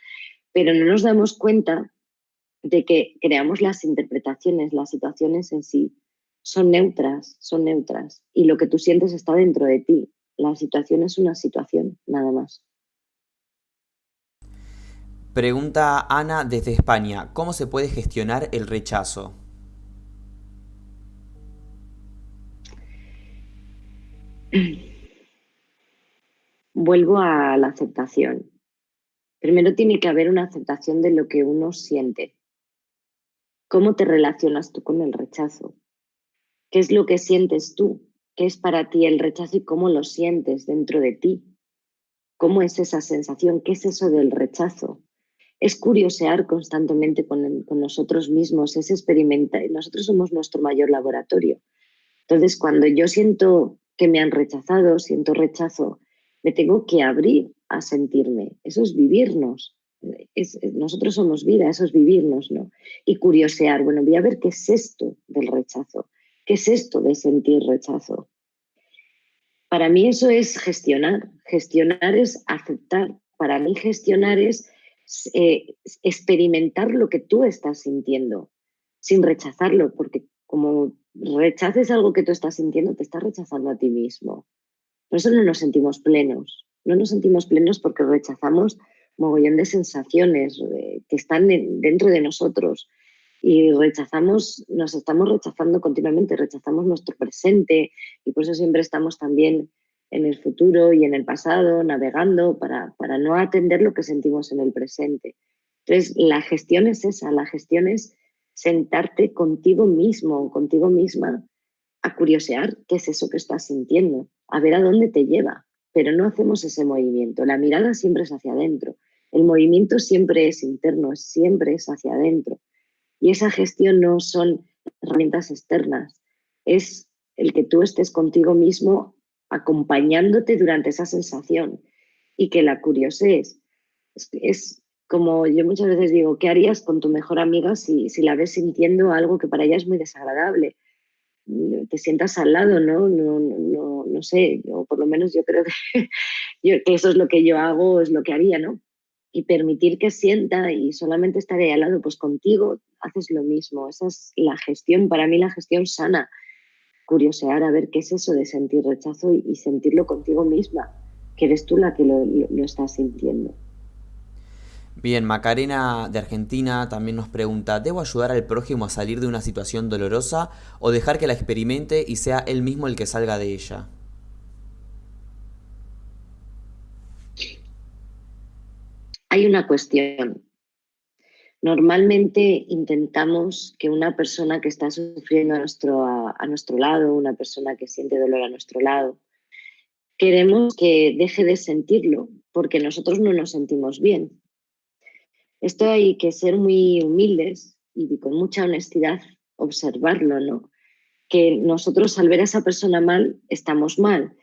S2: Pero no nos damos cuenta de que creamos las interpretaciones, las situaciones en sí son neutras, y lo que tú sientes está dentro de ti. La situación es una situación, nada más.
S1: Pregunta Ana desde España, ¿cómo se puede gestionar el rechazo?
S2: Vuelvo a la aceptación. Primero tiene que haber una aceptación de lo que uno siente. ¿Cómo te relacionas tú con el rechazo? ¿Qué es lo que sientes tú? ¿Qué es para ti el rechazo y cómo lo sientes dentro de ti? ¿Cómo es esa sensación? ¿Qué es eso del rechazo? Es curiosear constantemente con nosotros mismos, es experimentar. Nosotros somos nuestro mayor laboratorio. Entonces, cuando yo siento que me han rechazado, siento rechazo, me tengo que abrir a sentirme. Eso es vivirnos. Nosotros somos vida, eso es vivirnos, ¿no? Y curiosear, bueno, voy a ver qué es esto del rechazo, qué es esto de sentir rechazo. Para mí eso es gestionar. Gestionar es aceptar. Para mí gestionar es eh, experimentar lo que tú estás sintiendo sin rechazarlo, porque como rechaces algo que tú estás sintiendo, te estás rechazando a ti mismo. Por eso no nos sentimos plenos. No nos sentimos plenos porque rechazamos mogollón de sensaciones que están dentro de nosotros y nos estamos rechazando continuamente, rechazamos nuestro presente y por eso siempre estamos también en el futuro y en el pasado navegando para no atender lo que sentimos en el presente. Entonces, la gestión es esa, la gestión es sentarte contigo mismo, contigo misma, a curiosear qué es eso que estás sintiendo, a ver a dónde te lleva, pero no hacemos ese movimiento. La mirada siempre es hacia adentro, el movimiento siempre es interno, siempre es hacia adentro. Y esa gestión no son herramientas externas, es el que tú estés contigo mismo acompañándote durante esa sensación y que la curiosees. Es como yo muchas veces digo, ¿qué harías con tu mejor amiga si la ves sintiendo algo que para ella es muy desagradable? Te sientas al lado, ¿no? No sé, o por lo menos yo creo que, que eso es lo que yo hago, es lo que haría, ¿no? Y permitir que sienta y solamente estaré al lado, pues contigo haces lo mismo. Esa es la gestión, para mí la gestión sana, curiosear a ver qué es eso de sentir rechazo y sentirlo contigo misma, que eres tú la que lo estás sintiendo.
S1: Bien, Macarena de Argentina también nos pregunta, ¿debo ayudar al prójimo a salir de una situación dolorosa o dejar que la experimente y sea él mismo el que salga de ella?
S2: Hay una cuestión. Normalmente intentamos que una persona que está sufriendo a nuestro lado, una persona que siente dolor a nuestro lado, queremos que deje de sentirlo porque nosotros no nos sentimos bien. Esto hay que ser muy humildes y con mucha honestidad observarlo, ¿no? Que nosotros al ver a esa persona mal, estamos mal.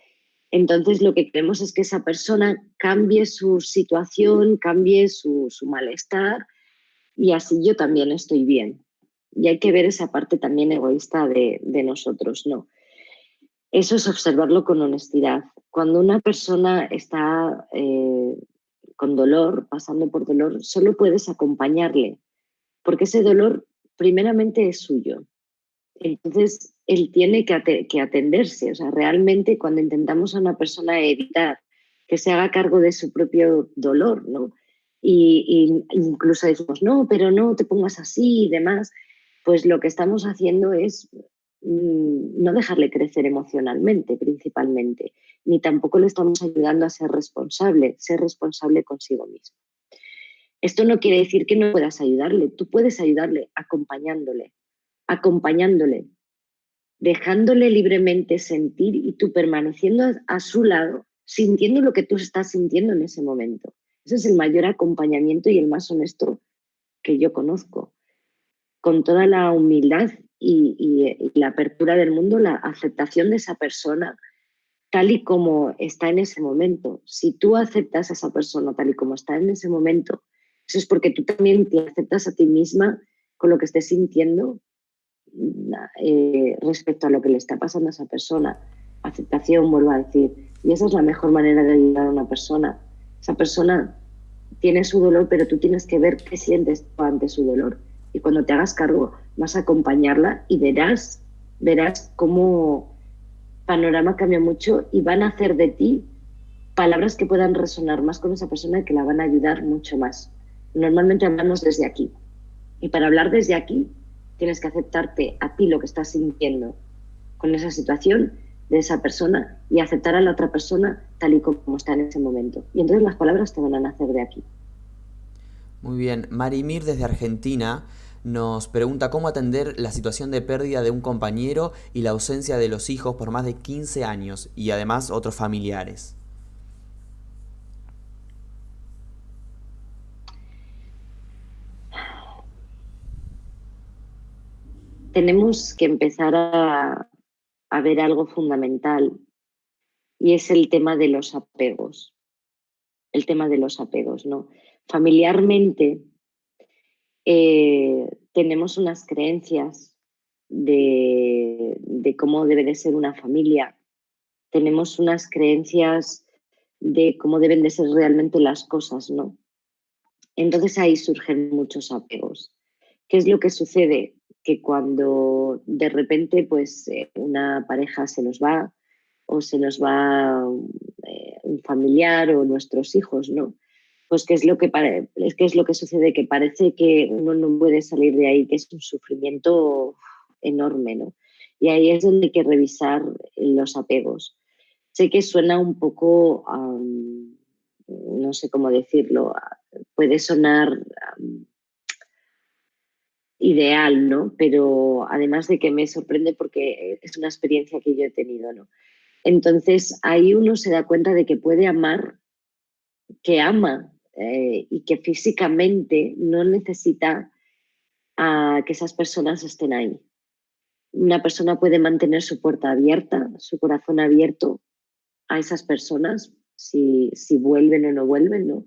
S2: Entonces lo que queremos es que esa persona cambie su situación, cambie su malestar y así yo también estoy bien. Y hay que ver esa parte también egoísta de nosotros, ¿no? Eso es observarlo con honestidad. Cuando una persona está con dolor, pasando por dolor, solo puedes acompañarle, porque ese dolor primeramente es suyo. Entonces, él tiene que atenderse. O sea, realmente cuando intentamos a una persona evitar que se haga cargo de su propio dolor, ¿no? Y incluso decimos, no, pero no te pongas así y demás, pues lo que estamos haciendo es no dejarle crecer emocionalmente, principalmente, ni tampoco le estamos ayudando a ser responsable consigo mismo. Esto no quiere decir que no puedas ayudarle, tú puedes ayudarle acompañándole, dejándole libremente sentir y tú permaneciendo a su lado, sintiendo lo que tú estás sintiendo en ese momento. Ese es el mayor acompañamiento y el más honesto que yo conozco. Con toda la humildad y la apertura del mundo, la aceptación de esa persona tal y como está en ese momento. Si tú aceptas a esa persona tal y como está en ese momento, eso es porque tú también te aceptas a ti misma con lo que estés sintiendo respecto a lo que le está pasando a esa persona. Aceptación, vuelvo a decir. Y esa es la mejor manera de ayudar a una persona. Esa persona tiene su dolor, pero tú tienes que ver qué sientes tú ante su dolor. Y cuando te hagas cargo, vas a acompañarla y verás cómo el panorama cambia mucho y van a hacer de ti palabras que puedan resonar más con esa persona y que la van a ayudar mucho más. Normalmente hablamos desde aquí. Y para hablar desde aquí, tienes que aceptarte a ti lo que estás sintiendo con esa situación de esa persona y aceptar a la otra persona tal y como está en ese momento. Y entonces las palabras te van a nacer de aquí.
S1: Muy bien. Marimir desde Argentina nos pregunta cómo atender la situación de pérdida de un compañero y la ausencia de los hijos por más de 15 años y además otros familiares.
S2: Tenemos que empezar a ver algo fundamental y es el tema de los apegos. El tema de los apegos, ¿no? Familiarmente tenemos unas creencias de cómo debe de ser una familia, tenemos unas creencias de cómo deben de ser realmente las cosas, ¿no? Entonces ahí surgen muchos apegos. ¿Qué es lo que sucede? Que cuando de repente pues una pareja se nos va o se nos va un familiar o nuestros hijos, ¿no? Pues qué es lo que sucede, que parece que uno no puede salir de ahí, que es un sufrimiento enorme, ¿no? Y ahí es donde hay que revisar los apegos. Sé que suena un poco, no sé cómo decirlo, puede sonar ideal, ¿no? Pero además de que me sorprende porque es una experiencia que yo he tenido, ¿no? Entonces ahí uno se da cuenta de que puede amar, que ama y que físicamente no necesita a que esas personas estén ahí. Una persona puede mantener su puerta abierta, su corazón abierto a esas personas, si vuelven o no vuelven, ¿no?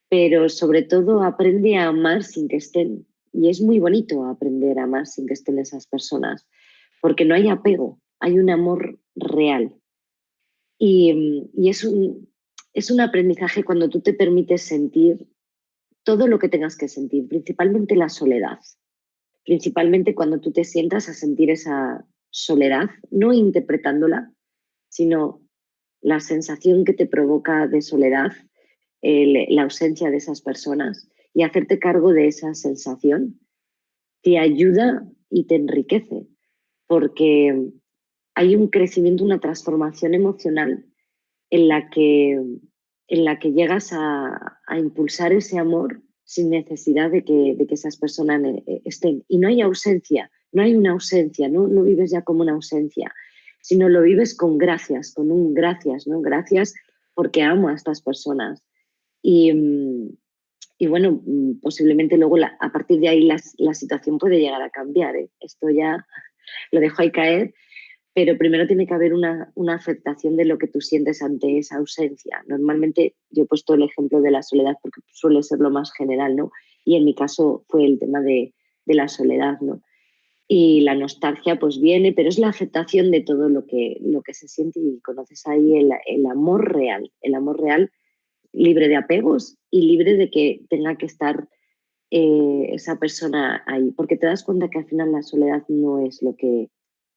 S2: Pero sobre todo aprende a amar sin que estén. Y es muy bonito aprender a amar sin que estén esas personas, porque no hay apego, hay un amor real. Y es un aprendizaje cuando tú te permites sentir todo lo que tengas que sentir, principalmente la soledad, principalmente cuando tú te sientas a sentir esa soledad, no interpretándola, sino la sensación que te provoca de soledad, la ausencia de esas personas y hacerte cargo de esa sensación te ayuda y te enriquece porque hay un crecimiento, una transformación emocional en la que, en la que llegas a impulsar ese amor sin necesidad de que esas personas estén. Y no hay ausencia, no hay una ausencia, ¿no? No vives ya como una ausencia, sino lo vives con gracias, con un gracias, ¿no? Gracias porque amo a estas personas. Y, y bueno, posiblemente luego a partir de ahí la situación puede llegar a cambiar, ¿eh? Esto ya lo dejo ahí caer, pero primero tiene que haber una aceptación de lo que tú sientes ante esa ausencia. Normalmente yo he puesto el ejemplo de la soledad porque suele ser lo más general, ¿no? Y en mi caso fue el tema de la soledad, ¿no? Y la nostalgia pues viene, pero es la aceptación de todo lo que se siente y conoces ahí el amor real libre de apegos y libre de que tenga que estar esa persona ahí, porque te das cuenta que al final la soledad no es lo que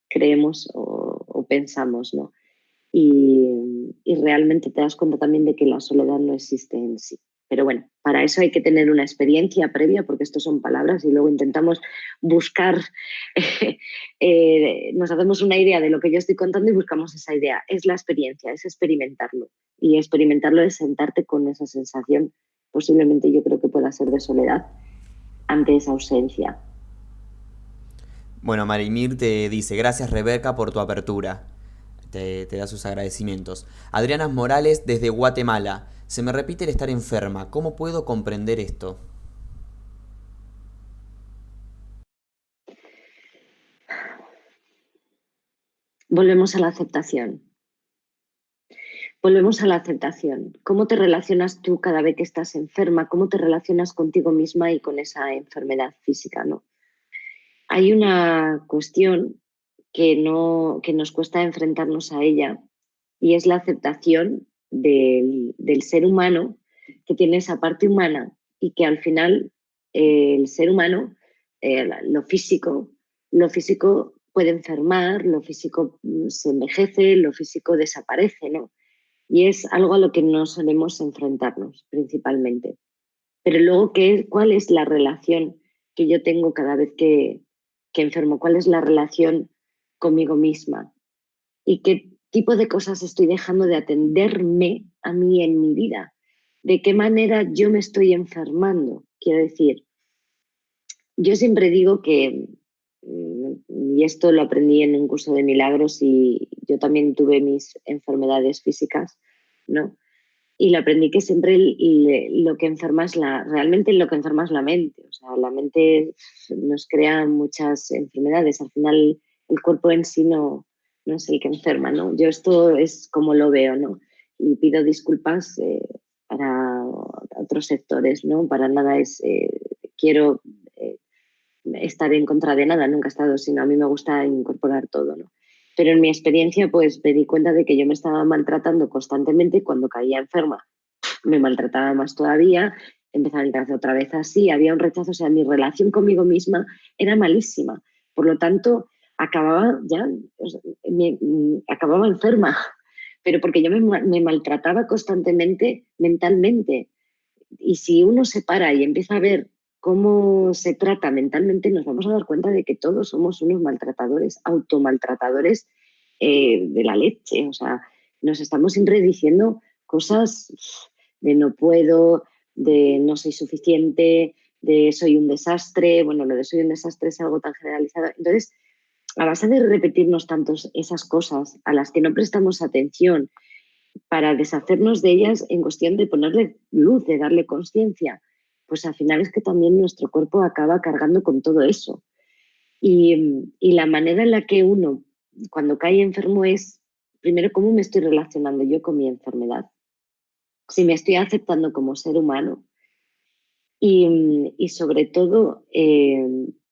S2: creemos o pensamos, ¿no? Y realmente te das cuenta también de que la soledad no existe en sí. Pero bueno, para eso hay que tener una experiencia previa, porque esto son palabras y luego intentamos buscar, nos hacemos una idea de lo que yo estoy contando y buscamos esa idea. Es la experiencia, es experimentarlo. Y experimentarlo es sentarte con esa sensación, posiblemente yo creo que pueda ser de soledad ante esa ausencia.
S1: Bueno, Marimir te dice, gracias Rebeca por tu apertura. Te da sus agradecimientos. Adriana Morales desde Guatemala. Se me repite el estar enferma. ¿Cómo puedo comprender esto?
S2: Volvemos a la aceptación. Volvemos a la aceptación. ¿Cómo te relacionas tú cada vez que estás enferma? ¿Cómo te relacionas contigo misma y con esa enfermedad física, ¿no? Hay una cuestión que nos cuesta enfrentarnos a ella y es la aceptación del ser humano que tiene esa parte humana y que al final el ser humano, lo físico puede enfermar, lo físico se envejece, lo físico desaparece, ¿no? Y es algo a lo que no solemos enfrentarnos principalmente. Pero luego, ¿cuál es la relación que yo tengo cada vez que enfermo? ¿Cuál es la relación conmigo misma? ¿Y qué tipo de cosas estoy dejando de atenderme a mí en mi vida? ¿De qué manera yo me estoy enfermando? Quiero decir, yo siempre digo que, y esto lo aprendí en un curso de milagros y yo también tuve mis enfermedades físicas, ¿no? Y lo aprendí que siempre lo que enferma es realmente lo que enferma es la mente. O sea, la mente nos crea muchas enfermedades. Al final, el cuerpo en sí no es el que enferma, ¿no? Yo esto es como lo veo, ¿no? Y pido disculpas para otros sectores, ¿no? Para nada quiero eh, estar en contra de nada, nunca he estado, sino a mí me gusta incorporar todo, ¿no? Pero en mi experiencia, pues me di cuenta de que yo me estaba maltratando constantemente cuando caía enferma. Me maltrataba más todavía, empezaba a entrar otra vez así, había un rechazo, o sea, mi relación conmigo misma era malísima. Por lo tanto, acababa ya, o sea, acababa enferma, pero porque yo me maltrataba constantemente mentalmente. Y si uno se para y empieza a ver cómo se trata mentalmente, nos vamos a dar cuenta de que todos somos unos maltratadores, automaltratadores de la leche. O sea, nos estamos siempre diciendo cosas de no puedo, de no soy suficiente, de soy un desastre. Bueno, lo de soy un desastre es algo tan generalizado. Entonces, a base de repetirnos tantos esas cosas a las que no prestamos atención para deshacernos de ellas en cuestión de ponerle luz, de darle conciencia, pues al final es que también nuestro cuerpo acaba cargando con todo eso. Y la manera en la que uno, cuando cae enfermo, es, primero, cómo me estoy relacionando yo con mi enfermedad. Si me estoy aceptando como ser humano y sobre todo,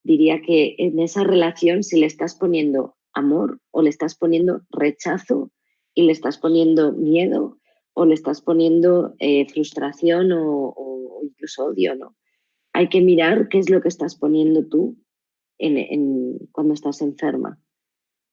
S2: diría que en esa relación, si le estás poniendo amor o le estás poniendo rechazo y le estás poniendo miedo o le estás poniendo frustración o incluso odio, ¿no? Hay que mirar qué es lo que estás poniendo tú cuando estás enferma,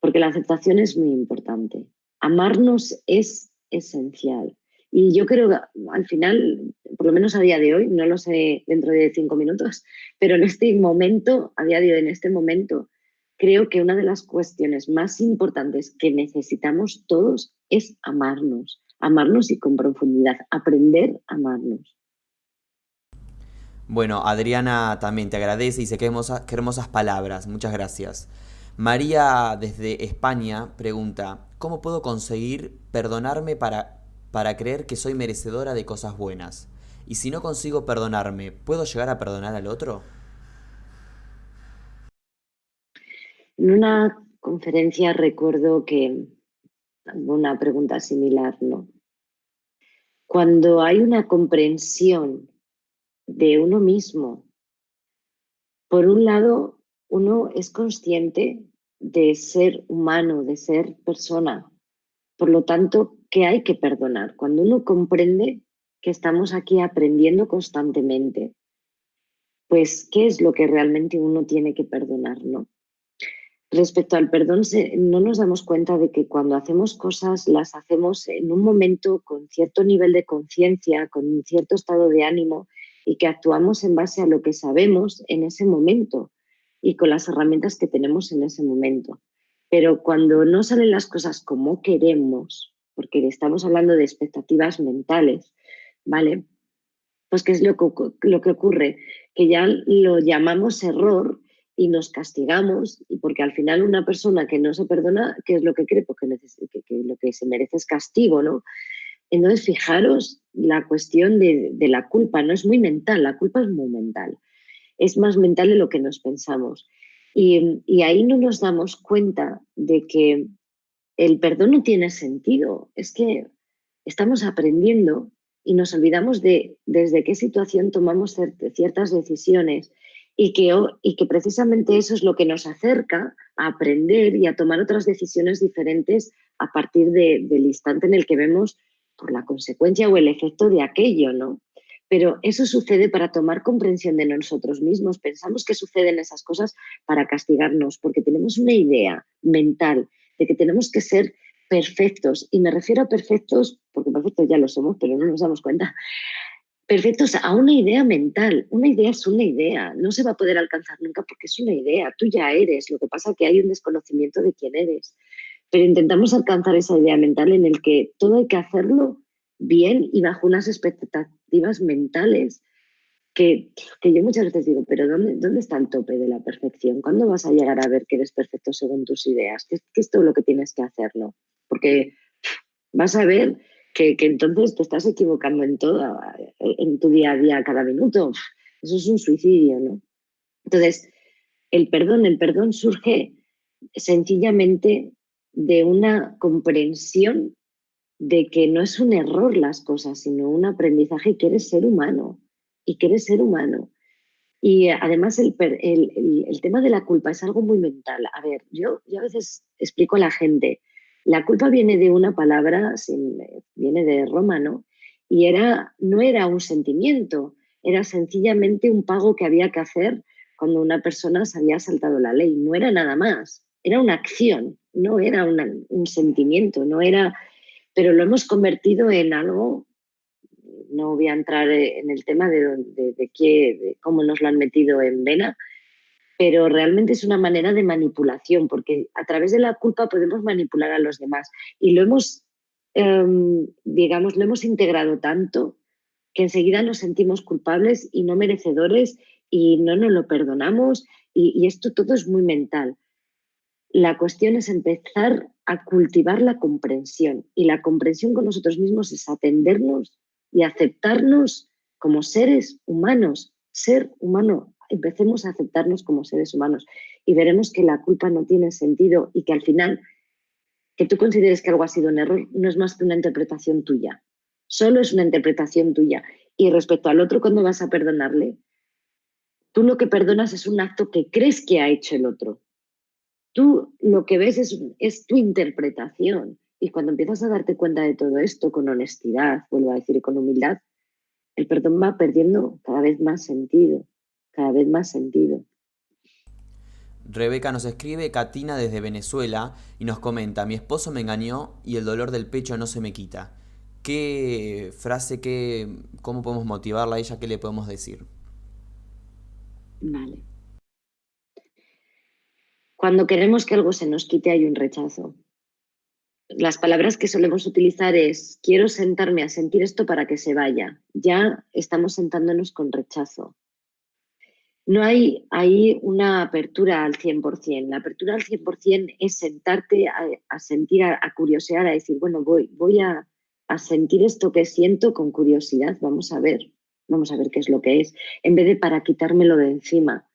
S2: porque la aceptación es muy importante. Amarnos es esencial. Y yo creo que al final, por lo menos a día de hoy, no lo sé dentro de 5 minutos, pero en este momento, a día de hoy, en este momento, creo que una de las cuestiones más importantes que necesitamos todos es amarnos y con profundidad, aprender a amarnos.
S1: Bueno, Adriana también te agradece y dice qué hermosas palabras. Muchas gracias. María desde España pregunta, ¿cómo puedo conseguir perdonarme para creer que soy merecedora de cosas buenas? Y si no consigo perdonarme, ¿puedo llegar a perdonar al otro?
S2: En una conferencia recuerdo que hubo una pregunta similar, ¿no? Cuando hay una comprensión de uno mismo, por un lado, uno es consciente de ser humano, de ser persona, por lo tanto, que hay que perdonar. Cuando uno comprende que estamos aquí aprendiendo constantemente, pues, ¿qué es lo que realmente uno tiene que perdonar, no? Respecto al perdón, no nos damos cuenta de que cuando hacemos cosas las hacemos en un momento con cierto nivel de conciencia, con un cierto estado de ánimo y que actuamos en base a lo que sabemos en ese momento y con las herramientas que tenemos en ese momento. Pero cuando no salen las cosas como queremos, porque estamos hablando de expectativas mentales, ¿vale? Pues ¿qué es lo que ocurre? Que ya lo llamamos error y nos castigamos, y porque al final una persona que no se perdona, ¿qué es lo que cree? Porque que lo que se merece es castigo, ¿no? Entonces, fijaros la cuestión de la culpa, no es muy mental, la culpa es muy mental, es más mental de lo que nos pensamos. Y ahí no nos damos cuenta de que el perdón no tiene sentido, es que estamos aprendiendo y nos olvidamos de desde qué situación tomamos ciertas decisiones y que precisamente eso es lo que nos acerca a aprender y a tomar otras decisiones diferentes a partir del instante en el que vemos por la consecuencia o el efecto de aquello, ¿no? Pero eso sucede para tomar comprensión de nosotros mismos. Pensamos que suceden esas cosas para castigarnos, porque tenemos una idea mental de que tenemos que ser perfectos. Y me refiero a perfectos, porque perfectos ya lo somos, pero no nos damos cuenta, perfectos a una idea mental. Una idea es una idea, no se va a poder alcanzar nunca porque es una idea, tú ya eres, lo que pasa es que hay un desconocimiento de quién eres. Pero intentamos alcanzar esa idea mental en el que todo hay que hacerlo bien y bajo unas expectativas mentales que yo muchas veces digo, pero ¿dónde está el tope de la perfección? ¿Cuándo vas a llegar a ver que eres perfecto según tus ideas? ¿Qué es todo lo que tienes que hacerlo? Porque vas a ver que entonces te estás equivocando en todo, en tu día a día, cada minuto. Eso es un suicidio, ¿no? Entonces, el perdón surge sencillamente de una comprensión de que no es un error las cosas, sino un aprendizaje y que eres ser humano, y que eres ser humano. Y además el tema de la culpa es algo muy mental. A ver, yo a veces explico a la gente, la culpa viene de una palabra, viene de Roma, ¿no? Y no era un sentimiento, era sencillamente un pago que había que hacer cuando una persona se había saltado la ley. No era nada más, era una acción, no era un sentimiento, no era, pero lo hemos convertido en algo. No voy a entrar en el tema de cómo nos lo han metido en vena, pero realmente es una manera de manipulación, porque a través de la culpa podemos manipular a los demás. Y digamos, lo hemos integrado tanto que enseguida nos sentimos culpables y no merecedores y no nos lo perdonamos. Y esto todo es muy mental. La cuestión es empezar a cultivar la comprensión. Y la comprensión con nosotros mismos es atendernos y aceptarnos como seres humanos. Ser humano, empecemos a aceptarnos como seres humanos y veremos que la culpa no tiene sentido y que al final que tú consideres que algo ha sido un error no es más que una interpretación tuya. Solo es una interpretación tuya. Y respecto al otro, cuando vas a perdonarle, tú lo que perdonas es un acto que crees que ha hecho el otro. Tú lo que ves es tu interpretación. Y cuando empiezas a darte cuenta de todo esto con honestidad, vuelvo a decir, con humildad, el perdón va perdiendo cada vez más sentido, cada vez más sentido.
S1: Rebeca nos escribe Katina desde Venezuela y nos comenta, mi esposo me engañó y el dolor del pecho no se me quita. ¿Qué frase, cómo podemos motivarla a ella? ¿Qué le podemos decir?
S2: Vale. Cuando queremos que algo se nos quite hay un rechazo. Las palabras que solemos utilizar es quiero sentarme a sentir esto para que se vaya. Ya estamos sentándonos con rechazo. No hay ahí una apertura al 100%. La apertura al 100% es sentarte a sentir, a curiosear, a decir, bueno, voy a sentir esto que siento con curiosidad, vamos a ver qué es lo que es, en vez de para quitármelo de encima.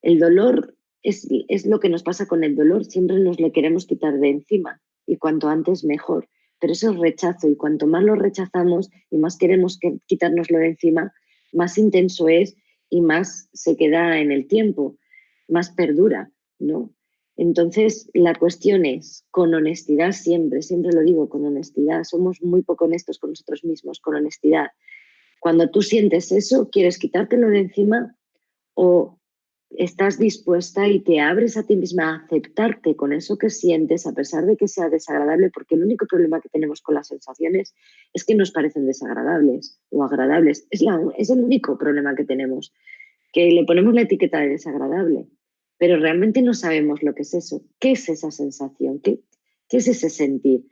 S2: El dolor es lo que nos pasa con el dolor, siempre nos le queremos quitar de encima y cuanto antes mejor. Pero eso es rechazo y cuanto más lo rechazamos y más queremos quitárnoslo de encima, más intenso es y más se queda en el tiempo, más perdura, ¿no? Entonces, la cuestión es, con honestidad siempre, siempre lo digo, con honestidad, somos muy poco honestos con nosotros mismos, con honestidad. Cuando tú sientes eso, quieres quitártelo de encima o estás dispuesta y te abres a ti misma a aceptarte con eso que sientes, a pesar de que sea desagradable, porque el único problema que tenemos con las sensaciones es que nos parecen desagradables o agradables. Es el único problema que tenemos, que le ponemos la etiqueta de desagradable, pero realmente no sabemos lo que es eso. ¿Qué es esa sensación? ¿Qué es ese sentir?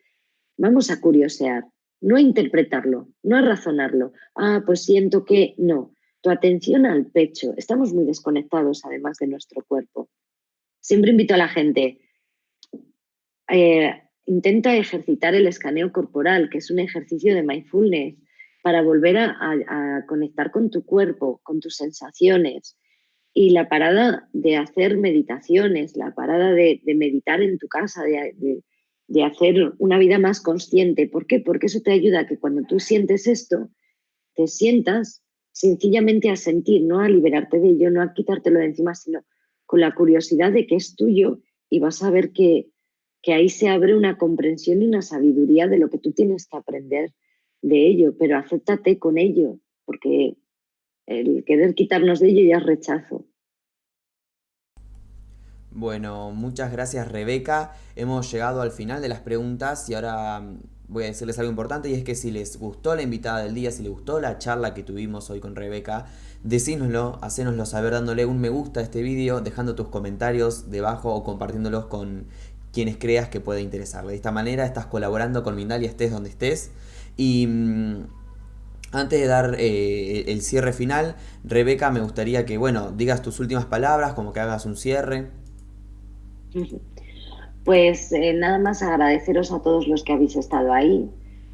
S2: Vamos a curiosear, no a interpretarlo, no a razonarlo. Ah, pues siento que no. Tu atención al pecho. Estamos muy desconectados además de nuestro cuerpo. Siempre invito a la gente, intenta ejercitar el escaneo corporal, que es un ejercicio de mindfulness, para volver a conectar con tu cuerpo, con tus sensaciones. Y la parada de hacer meditaciones, la parada de meditar en tu casa, de hacer una vida más consciente. ¿Por qué? Porque eso te ayuda a que cuando tú sientes esto, te sientas sencillamente a sentir, no a liberarte de ello, no a quitártelo de encima, sino con la curiosidad de que es tuyo y vas a ver que ahí se abre una comprensión y una sabiduría de lo que tú tienes que aprender de ello, pero acéptate con ello, porque el querer quitarnos de ello ya es rechazo.
S1: Bueno, muchas gracias Rebeca. Hemos llegado al final de las preguntas y ahora voy a decirles algo importante y es que si les gustó la invitada del día, si les gustó la charla que tuvimos hoy con Rebeca, decínoslo, hacénoslo saber dándole un me gusta a este vídeo, dejando tus comentarios debajo o compartiéndolos con quienes creas que pueda interesarle. De esta manera estás colaborando con Mindalia estés donde estés. Y antes de dar el cierre final, Rebeca, me gustaría que, bueno, digas tus últimas palabras, como que hagas un cierre.
S2: Pues nada más agradeceros a todos los que habéis estado ahí.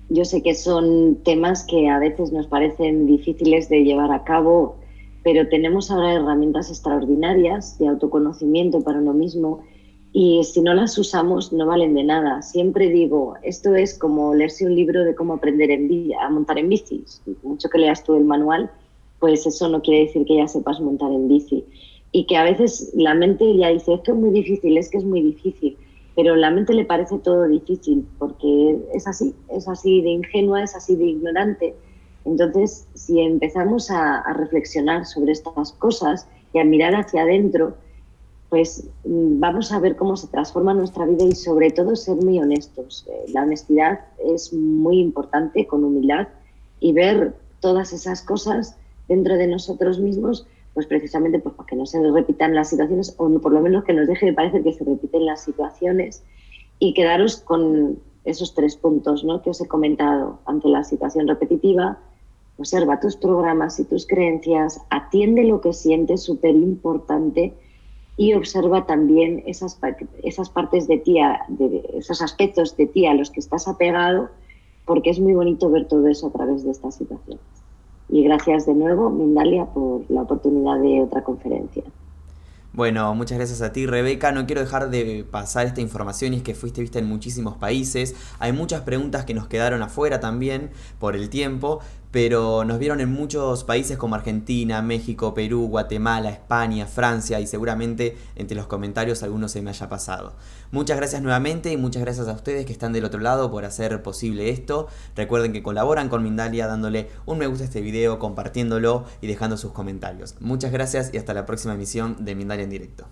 S2: Yo sé que son temas que a veces nos parecen difíciles de llevar a cabo, pero tenemos ahora herramientas extraordinarias de autoconocimiento para uno mismo y si no las usamos no valen de nada. Siempre digo, esto es como leerse un libro de cómo aprender a montar en bici. Mucho que leas tú el manual, pues eso no quiere decir que ya sepas montar en bici. Y que a veces la mente ya dice, es que es muy difícil, es que es muy difícil, pero a la mente le parece todo difícil porque es así de ingenua, es así de ignorante. Entonces, si empezamos a reflexionar sobre estas cosas y a mirar hacia adentro, pues vamos a ver cómo se transforma nuestra vida y sobre todo ser muy honestos. La honestidad es muy importante, con humildad, y ver todas esas cosas dentro de nosotros mismos, pues precisamente pues, para que no se repitan las situaciones o por lo menos que nos deje de parecer que se repiten las situaciones y quedaros con esos 3 puntos, ¿no?, que os he comentado ante la situación repetitiva. Observa tus programas y tus creencias, atiende lo que sientes, súper importante, y observa también esas partes de ti, esos aspectos de ti a los que estás apegado, porque es muy bonito ver todo eso a través de esta situación. Y gracias de nuevo, Mindalia, por la oportunidad de otra conferencia.
S1: Bueno, muchas gracias a ti Rebeca, no quiero dejar de pasar esta información y es que fuiste vista en muchísimos países, hay muchas preguntas que nos quedaron afuera también por el tiempo, pero nos vieron en muchos países como Argentina, México, Perú, Guatemala, España, Francia y seguramente entre los comentarios alguno se me haya pasado. Muchas gracias nuevamente y muchas gracias a ustedes que están del otro lado por hacer posible esto. Recuerden que colaboran con Mindalia dándole un me gusta a este video, compartiéndolo y dejando sus comentarios. Muchas gracias y hasta la próxima emisión de Mindalia en directo.